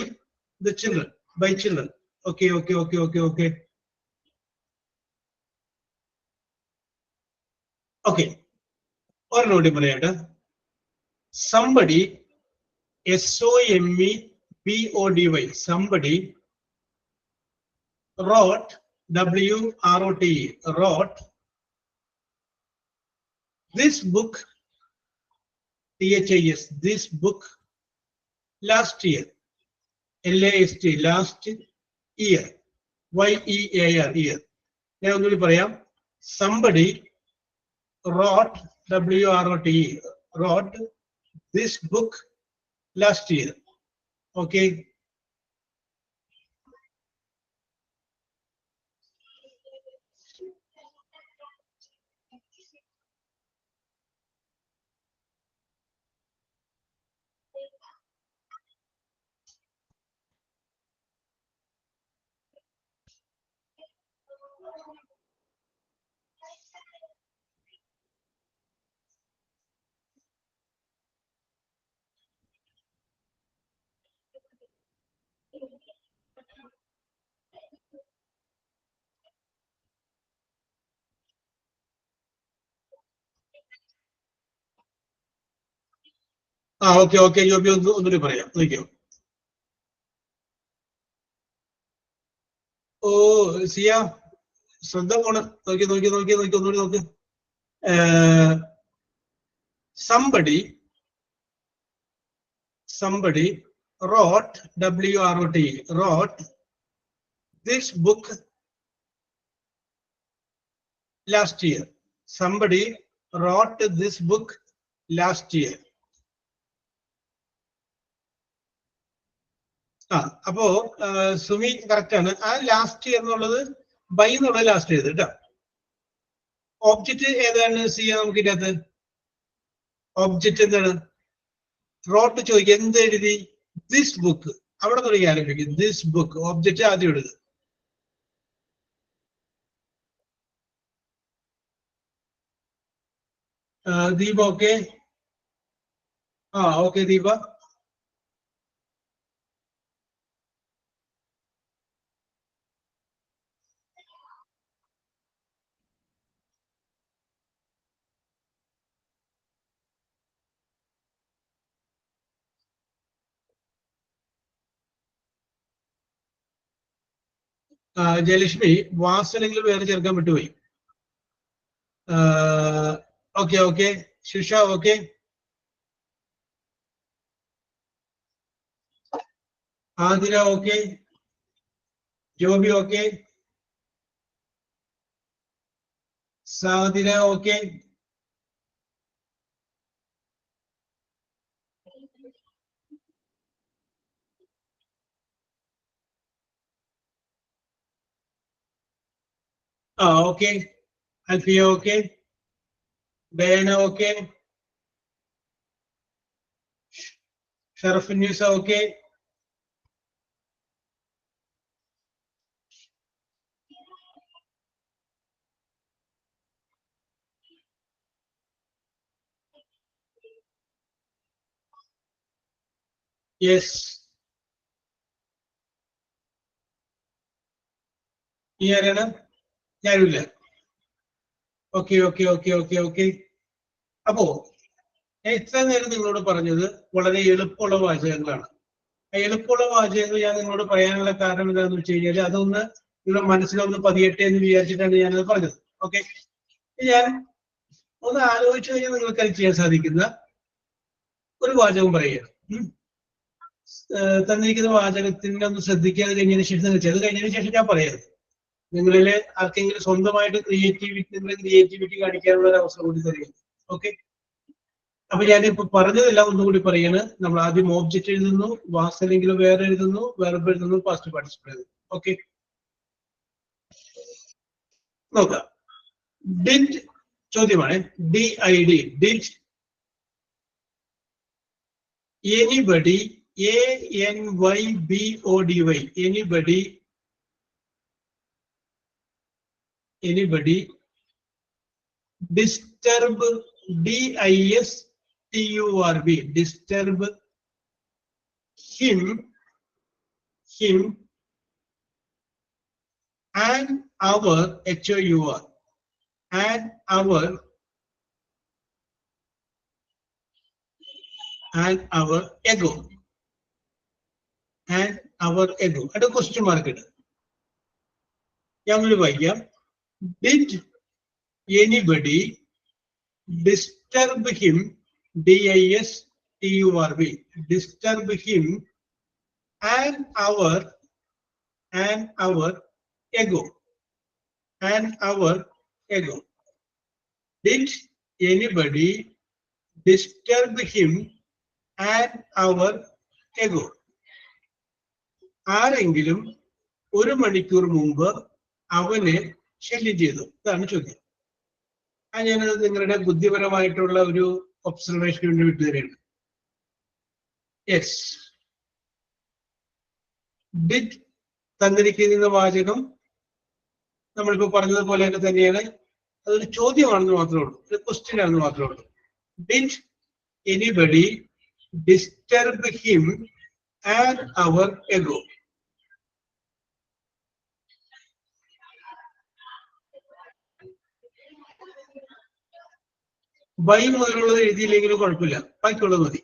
the children, by children. Okay, okay, okay, okay, okay. Okay, ഒരെണ്ണോടി പറയട്ടെ. Somebody, SOMEBODY, somebody wrote, W-R-O-T-E, wrote this book, T-H-I-S, this book last year, L-A-S-T, last year, Y-E-A-R, year. ഞാൻ ഒന്നുകൂടി പറയാം. Somebody wrote, W-R-O-T-E, wrote this book last year. Okay. Okay okay Joby ഒന്നുകൂടി പറയാം. നോക്കിയോ. ഓ സിയ ശ്രദ്ധ പോണ്. നോക്കി നോക്കി നോക്കി നോക്കി ഒന്നുകൂടി നോക്ക്. somebody wrote, W-R-O-T-E, wrote this book last year. Somebody wrote this book last year. അപ്പോ സുമി കറക്റ്റ് ആണ്. ആ ലാസ്റ്റ് ഇയർ എന്നുള്ളത് ബൈ എന്നുള്ളത് ലാസ്റ്റ് ചെയ്ത് കേട്ടോ. ഓബ്ജക്റ്റ് ഏതാണ് ചെയ്യാൻ നമുക്ക് ഇതിനകത്ത്? ഓബ്ജക്റ്റ് എന്താണ്? റോട്ട് ചോദിക്കുക, എന്ത് എഴുതി? This book. അവിടെ തുടങ്ങി ആരംഭിക്കും. ദിസ് ബുക്ക് ഓബ്ജക്റ്റ് ആദ്യം എഴുതുക. ദീപ ഓക്കെ. ഓക്കെ ദീപ. ജയലക്ഷ്മി വാസനെങ്കിലും വേറെ ചേർക്കാൻ വിട്ടുപോയി. Okay okay. Shisha okay. Athira okay. Joby okay. Sadira okay. Okay. Alfiya okay. Bena okay. Sharafunnisa okay. Yes. ഈ ആരാണ്? ഞാനില്ല. Okay okay okay okay okay. അപ്പോ ഞാൻ ഇത്ര നേരം നിങ്ങളോട് പറഞ്ഞത് വളരെ എളുപ്പമുള്ള വാചകങ്ങളാണ്. എളുപ്പമുള്ള വാചകങ്ങൾ ഞാൻ നിങ്ങളോട് പറയാനുള്ള കാരണം എന്താണെന്ന് വെച്ച് കഴിഞ്ഞാൽ അതൊന്ന് നിങ്ങളുടെ മനസ്സിലൊന്ന് പതിയട്ടെ എന്ന് വിചാരിച്ചിട്ടാണ് ഞാനത് പറഞ്ഞത്. ഓക്കെ. ഞാൻ ഒന്ന് ആലോചിച്ചു കഴിഞ്ഞാൽ നിങ്ങൾക്ക് അത് ചെയ്യാൻ സാധിക്കുന്ന ഒരു വാചകം പറയുകയാണ്. തന്നിരിക്കുന്ന വാചകത്തിന്റെ ഒന്ന് ശ്രദ്ധിക്കാതെ കഴിഞ്ഞതിന് ശേഷം നിങ്ങൾ ചെയ്ത് കഴിഞ്ഞതിന് ശേഷം ഞാൻ പറയാറ്. നിങ്ങളില് ആർക്കെങ്കിലും സ്വന്തമായിട്ട് ക്രിയേറ്റിവിറ്റി കാണിക്കാനുള്ള ഒരു അവസരം കൂടി തരികയാണ്. ഓക്കെ. അപ്പൊ ഞാനിപ്പോ പറഞ്ഞതെല്ലാം ഒന്നുകൂടി പറയാണ്. നമ്മൾ ആദ്യം ഓബ്ജക്റ്റ് എഴുതുന്നു, വാസ് അല്ലെങ്കിൽ വേറെ എഴുതുന്നു, വെർബ് എഴുതുന്നു, പാസ്റ്റ് പാർട്ടിസിപ്പിൾ എഴുതുന്നു. ഓക്കെ. നോക്കാം. ഡിഡ് ചോദ്യമാണ്. DID, did anybody, ANYBODY, anybody disturb, DISTURB, disturb him and our, HOUR, and our ego, and our ego. At a question mark. ഞാൻ വായിക്കാം. Did anybody disturb him? DISTURB. Disturb him an hour ago. An hour ago. Did anybody disturb him an hour ago? ആരെങ്കിലും 1 മണിക്കൂർ മുമ്പ് അവനെ ശല്യം ചെയ്തു? ഇതാണ് ചോദ്യം. ഞാനത് നിങ്ങളുടെ ബുദ്ധിപരമായിട്ടുള്ള ഒരു ഒബ്സർവേഷന് വേണ്ടി വിട്ടുതരുന്നു. യെസ്, ഡിഡ് തന്നിരിക്കുന്ന വാചകം നമ്മളിപ്പോ പറഞ്ഞതുപോലെ തന്നെയാണ്. അതൊരു ചോദ്യമാണെന്ന് മാത്രമേ ഉള്ളൂ, ഒരു ക്വസ്റ്റ്യൻ ആണെന്ന് മാത്രമേ ഉള്ളൂ. Did anybody disturb him an hour ago? By മുതലുള്ളത് എഴുതിയില്ലെങ്കിലും കുഴപ്പമില്ല, ബാക്കിയുള്ളത് മതി.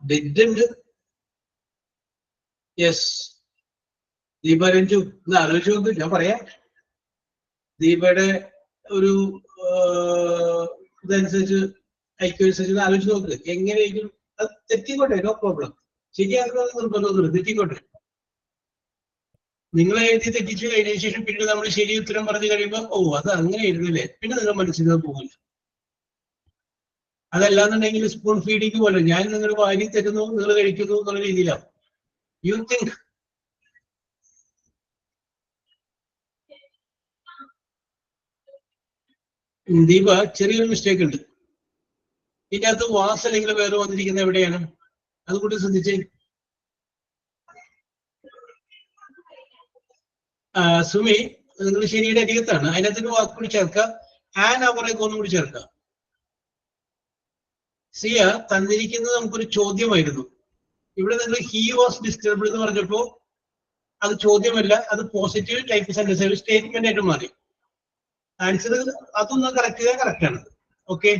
ഡിഡ് ഉണ്ട്. യെസ്, ദീപ രഞ്ജു ഒന്ന് ആലോചിച്ച് നോക്ക്, ഞാൻ പറയാം. ദീപയുടെ ഒരു ഇതനുസരിച്ച് ഐക്യമനുസരിച്ച് ആലോചിച്ച് നോക്ക്. എങ്ങനെയെങ്കിലും അത് തെറ്റിക്കോട്ടെ, നോ പ്രോബ്ലം. ശരിയാക്കുന്നത് നിർബന്ധമൊന്നുമില്ല, തെറ്റിക്കോട്ടെ. നിങ്ങളെ എഴുതി തെറ്റിച്ച് കഴിഞ്ഞതിന് ശേഷം പിന്നെ നമ്മൾ ശരി ഉത്തരം പറഞ്ഞു കഴിയുമ്പോൾ അത് അങ്ങനെ എഴുതില്ലേ, പിന്നെ നിങ്ങൾ മനസ്സിലാക്കാൻ പോകില്ല. അതല്ലാന്നുണ്ടെങ്കിൽ സ്പൂൺ ഫീഡിങ് പോലെ ഞാൻ നിങ്ങൾ വാരി തരുന്നു, നിങ്ങൾ കഴിക്കുന്നു എന്നുള്ള രീതിയിലാണ്. യു തിങ്ക് ദീപ ചെറിയൊരു മിസ്റ്റേക്ക് ഉണ്ട്. ഇതിന്റെ അകത്ത് വാസ് അല്ലെങ്കിൽ വേറെ വന്നിരിക്കുന്നത് എവിടെയാണ്? അതുകൂടി ശ്രദ്ധിച്ചേ. സുമി, നിങ്ങൾ ശരിയുടെ അരികത്താണ്. അതിനകത്തൊരു വാക്ക് കൂടി ചേർക്കുക, ആൻ അവറേക്ക് ഒന്നും കൂടി ചേർക്കുക. സിയ, തന്നിരിക്കുന്നത് നമുക്കൊരു ചോദ്യമായിരുന്നു. ഇവിടെ നിങ്ങൾ ഹി വാസ് ഡിസ്റ്റർബ്ഡ് എന്ന് പറഞ്ഞപ്പോ അത് ചോദ്യമല്ല, അത് പോസിറ്റീവ് ടൈപ്പ് സെന്റൻസ് സ്റ്റേറ്റ്മെന്റ് ആയിട്ട് മാറി. ആൻസർ അതൊന്ന് കറക്റ്റ് ചെയ്താൽ കറക്റ്റ് ആണ്. ഓക്കെ,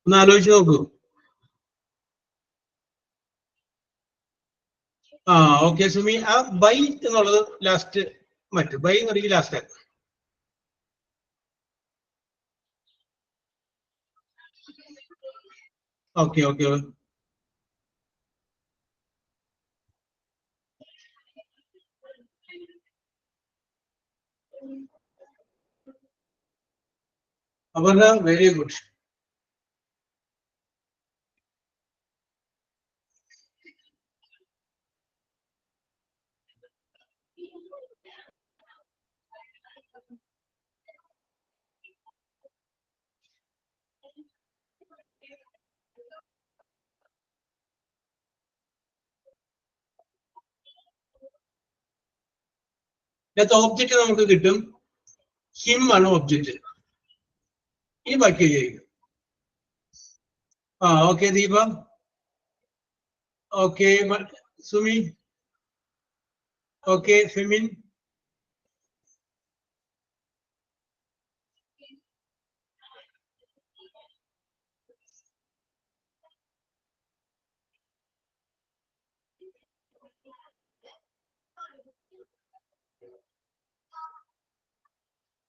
ഒന്ന് ആലോചിച്ച് നോക്കൂ. ഓക്കെ സുമി, ആ ബൈ എന്നുള്ളത് ലാസ്റ്റ് മറ്റു ബൈ എന്ന് പറയുന്നത് ലാസ്റ്റ് ആക്കും. Okay okay Aparna, very good. ഇതിനകത്ത് ഓബ്ജക്റ്റ് നമുക്ക് കിട്ടും, ഹിം ആണ് ഓബ്ജക്റ്റ്. ഇനി ബാക്കി ചെയ്യും. Okay Deepa, okay Sumi, okay Femin,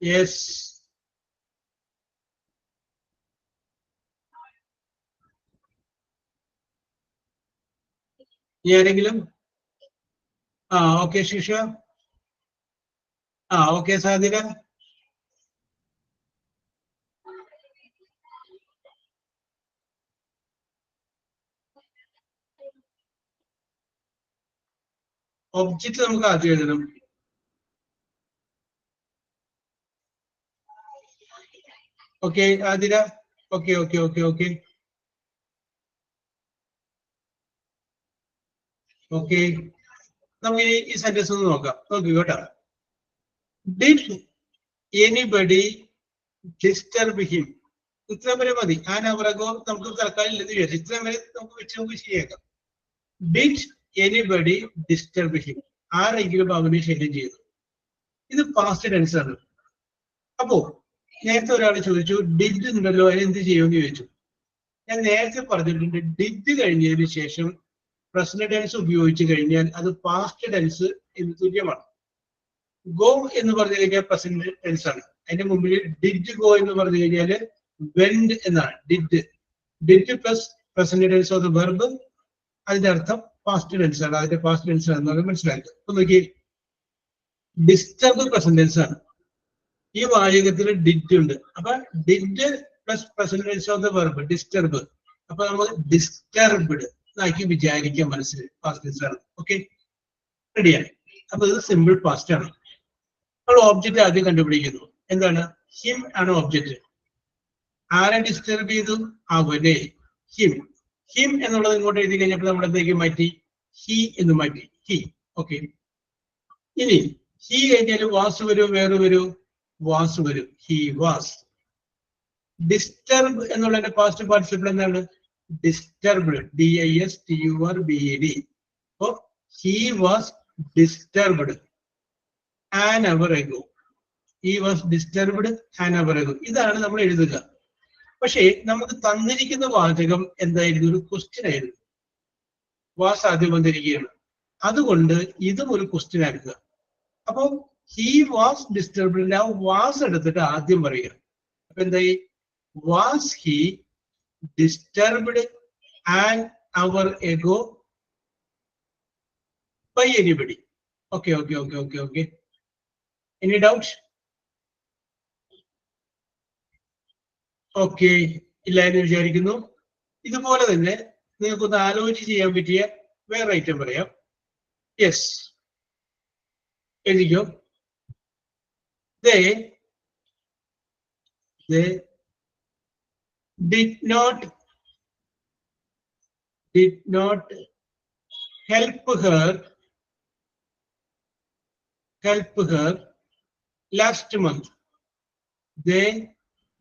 yes. ആരെങ്കിലും? Okay Shisha, okay Sadira, object നമുക്ക് ആദ്യം എഴുതണം. Okay Athira, Okay. Okay. നമുക്ക് ഈ സെന്റൻസ് ഒന്ന് നോക്കാം. നോക്കി കേട്ടോ. Did anybody disturb him? ഇത്രയും വരെ മതി. ആനവറകോ നമുക്ക് തൽക്കാലം ഇല്ലെന്ന് വിചാരിച്ചു. ഇത്രയും വരെ നമുക്ക് ശരിയാക്കാം. Did anybody disturb him? ആരെങ്കിലും അവനെ ശല്യം ചെയ്തു? ഇത് പാസ്റ്റ് ടെൻസ് ആണ്. അപ്പോ നേരത്തെ ഒരാൾ ചോദിച്ചു ഡിഡ് ഉണ്ടല്ലോ അതിനെന്ത് ചെയ്യുമെന്ന് ചോദിച്ചു. ഞാൻ നേരത്തെ പറഞ്ഞിട്ടുണ്ട് ഡിഡ് കഴിഞ്ഞതിന് ശേഷം പ്രസന്റ് ടെൻസ് ഉപയോഗിച്ച് കഴിഞ്ഞാൽ അത് പാസ്റ്റ് ടെൻസ് എന്ന് തുല്യമാണ്. ഗോ എന്ന് പറഞ്ഞു കഴിഞ്ഞാൽ പ്രസന്റ് ടെൻസ് ആണ്. അതിന്റെ മുമ്പിൽ ഡിഡ് ഗോ എന്ന് പറഞ്ഞു കഴിഞ്ഞാൽ വെന്റ് എന്നാണ്. Did plus present tense of the verb, അതിന്റെ അർത്ഥം പാസ്റ്റ് ടെൻസ് ആണ്. അതിന്റെ പാസ്റ്റ് ടെൻസ് ആണെന്ന് മനസ്സിലാക്കുക. അപ്പൊ നോക്കി, ഡിസ്റ്റർബ് പ്രസന്റ് ടെൻസ് ആണ്. ഈ വാചകത്തിൽ ഡിഡ് ഉണ്ട്. അപ്പൊ did plus present tense of the verb disturb. അപ്പൊ നമ്മൾ ഡിസ്റ്റർബ്ഡ് എന്നാക്കി വിചാരിക്കാൻ മനസ്സിൽ പാസ്റ്റ് ടെൻസ് ആണ്. ഓക്കെ, റെഡിയാണ്. അപ്പൊ ഇത് സിമ്പിൾ പാസ്റ്റ് ആണ്. നമ്മൾ ഓബ്ജക്റ്റ് ആദ്യം കണ്ടുപിടിക്കുന്നു. എന്താണ്? ഹിം ആണ് ഓബ്ജക്റ്റ്. ആരെ ഡിസ്റ്റർബ് ചെയ്തു? അവനെ. ഹിം എന്നുള്ളത് ഇങ്ങോട്ട് എഴുതി കഴിഞ്ഞപ്പോൾ നമ്മൾ എന്തെങ്കിലും മാറ്റി? ഹി എന്ന് മാറ്റി. ഹി. ഓക്കെ. ഇനി ഹി കഴിഞ്ഞാൽ വാസ് വരും, വേറെ വരും, വാസ് വരും. He was. ഡിസ്റ്റർബ് എന്നുള്ളതിന്റെ പാസ്റ്റ് പാർട്ടിസിപ്പിൾ എന്താണ്? ഡിസ്റ്റർബ്ഡ്. DISTURBED. അപ്പോ he was disturbed an hour ago. He was disturbed an hour ago. ഇതാണ് നമ്മൾ എഴുതുക. പക്ഷേ നമുക്ക് തന്നിരിക്കുന്ന വാചകം എന്തായിരുന്നു? ഒരു ക്വസ്റ്റ്യൻ ആയിരുന്നു. വാസ് ആദ്യം വന്നിരിക്കുകയാണ്. അതുകൊണ്ട് ഇതും ഒരു ക്വസ്റ്റ്യൻ ആക്കുക. അപ്പൊ ഹി വാസ് ഡിസ്റ്റർബ്ഡ്. ആ വാസ് എടുത്തിട്ട് ആദ്യം പറയുക. അപ്പൊ എന്തായി? Was he disturbed an hour ago by anybody? Okay. Any doubts? Okay, ഇല്ല എന്ന് വിചാരിക്കുന്നു. ഇതുപോലെ തന്നെ നിങ്ങൾക്കൊന്ന് ആലോചിച്ച് ചെയ്യാൻ പറ്റിയ വേറെ ഐറ്റം പറയാം. യെസ്, എഴുതിക്കോ. They did not help her last month. They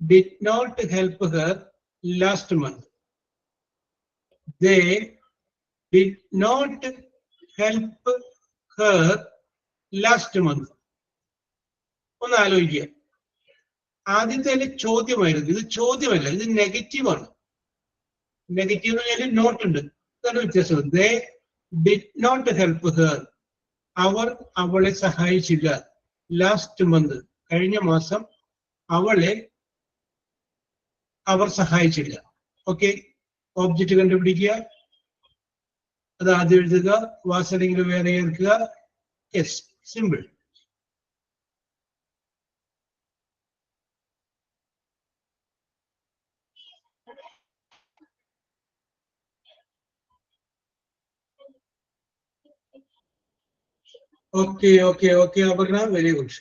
did not help her last month. They did not help her last month. ഒന്ന് ആലോചിക്കുക. ആദ്യത്തെ ചോദ്യമായിരുന്നു. ഇത് ചോദ്യമല്ല, ഇത് നെഗറ്റീവാണ്. നെഗറ്റീവ് എന്ന് പറഞ്ഞാൽ നോട്ട് ഉണ്ട്. ഇതാണ് വ്യത്യാസം. They did not help her. അവർ അവളെ സഹായിച്ചില്ല. ലാസ്റ്റ് മന്ത്, കഴിഞ്ഞ മാസം അവർ സഹായിച്ചില്ല. ഓക്കെ, ഓബ്ജക്റ്റ് കണ്ടുപിടിക്കുക. അത് ആദ്യം എഴുതുക. വാസനെങ്കിലും വേറെ ചേർക്കുക. Yes, simple. Okay, Abhagna, very good.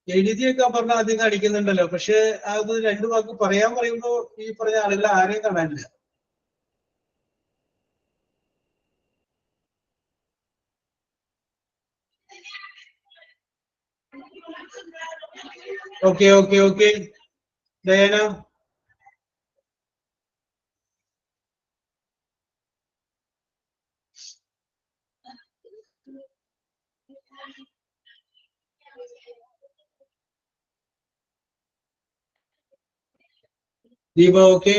എഴുതിയൊക്കെ പറഞ്ഞ ആദ്യം കാണിക്കുന്നുണ്ടല്ലോ. പക്ഷെ അത് രണ്ടു വാക്ക് പറയുമ്പോ ഈ പറഞ്ഞ ആളുകൾ ആരെയും കാണാനില്ല. Okay. Diana, Deepa, okay.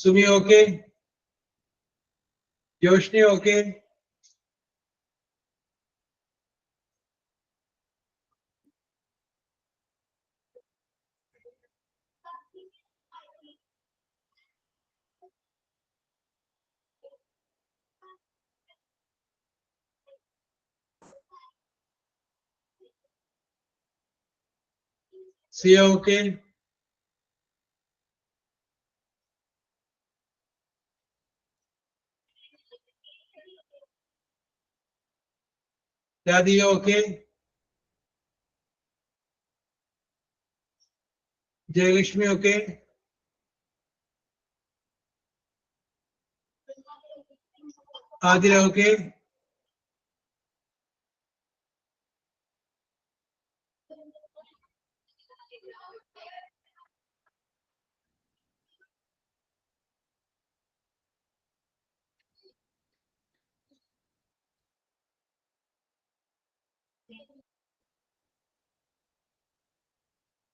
Sumi, okay. Joshni, okay. Sia, okay? Daddy, okay? Jayalakshmi, okay? Adira, okay?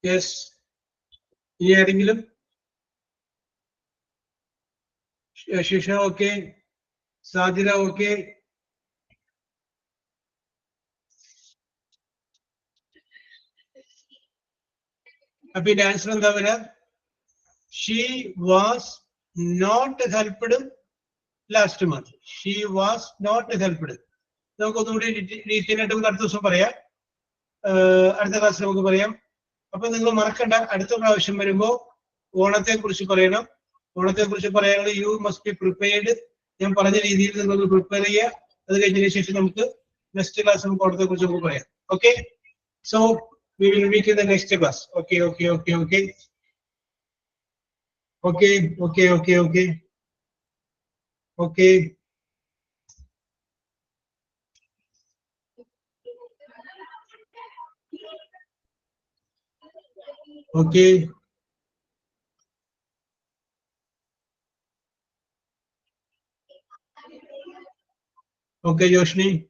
Yes. Hearing Shisha, okay? Sadira, okay? Happy answer on the she was not helped last month. She was not helped. നമുക്കൊന്നുകൂടി ഡീറ്റെയിൽ ആയിട്ട് നമുക്ക് അടുത്ത ദിവസം പറയാം. അടുത്ത ക്ലാസ്സിൽ നമുക്ക് പറയാം. അപ്പൊ നിങ്ങൾ മറക്കണ്ട, അടുത്ത പ്രാവശ്യം വരുമ്പോ ഓണത്തെ കുറിച്ച് പറയണം. ഓണത്തെ കുറിച്ച് പറയാനുള്ള യു മസ്റ്റ് ബി പ്രിപ്പയർഡ്. ഞാൻ പറഞ്ഞ രീതിയിൽ നിങ്ങൾ പ്രിപ്പയർ ചെയ്യുക. അത് കഴിഞ്ഞതിന് ശേഷം നമുക്ക് നെക്സ്റ്റ് ക്ലാസ് നമുക്ക് ഓണത്തെ കുറിച്ച് നമുക്ക് പറയാം. Okay, so we will meet in the next class. Okay okay okay okay okay okay okay okay okay. Okay. Okay, Yoshni.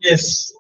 Yes.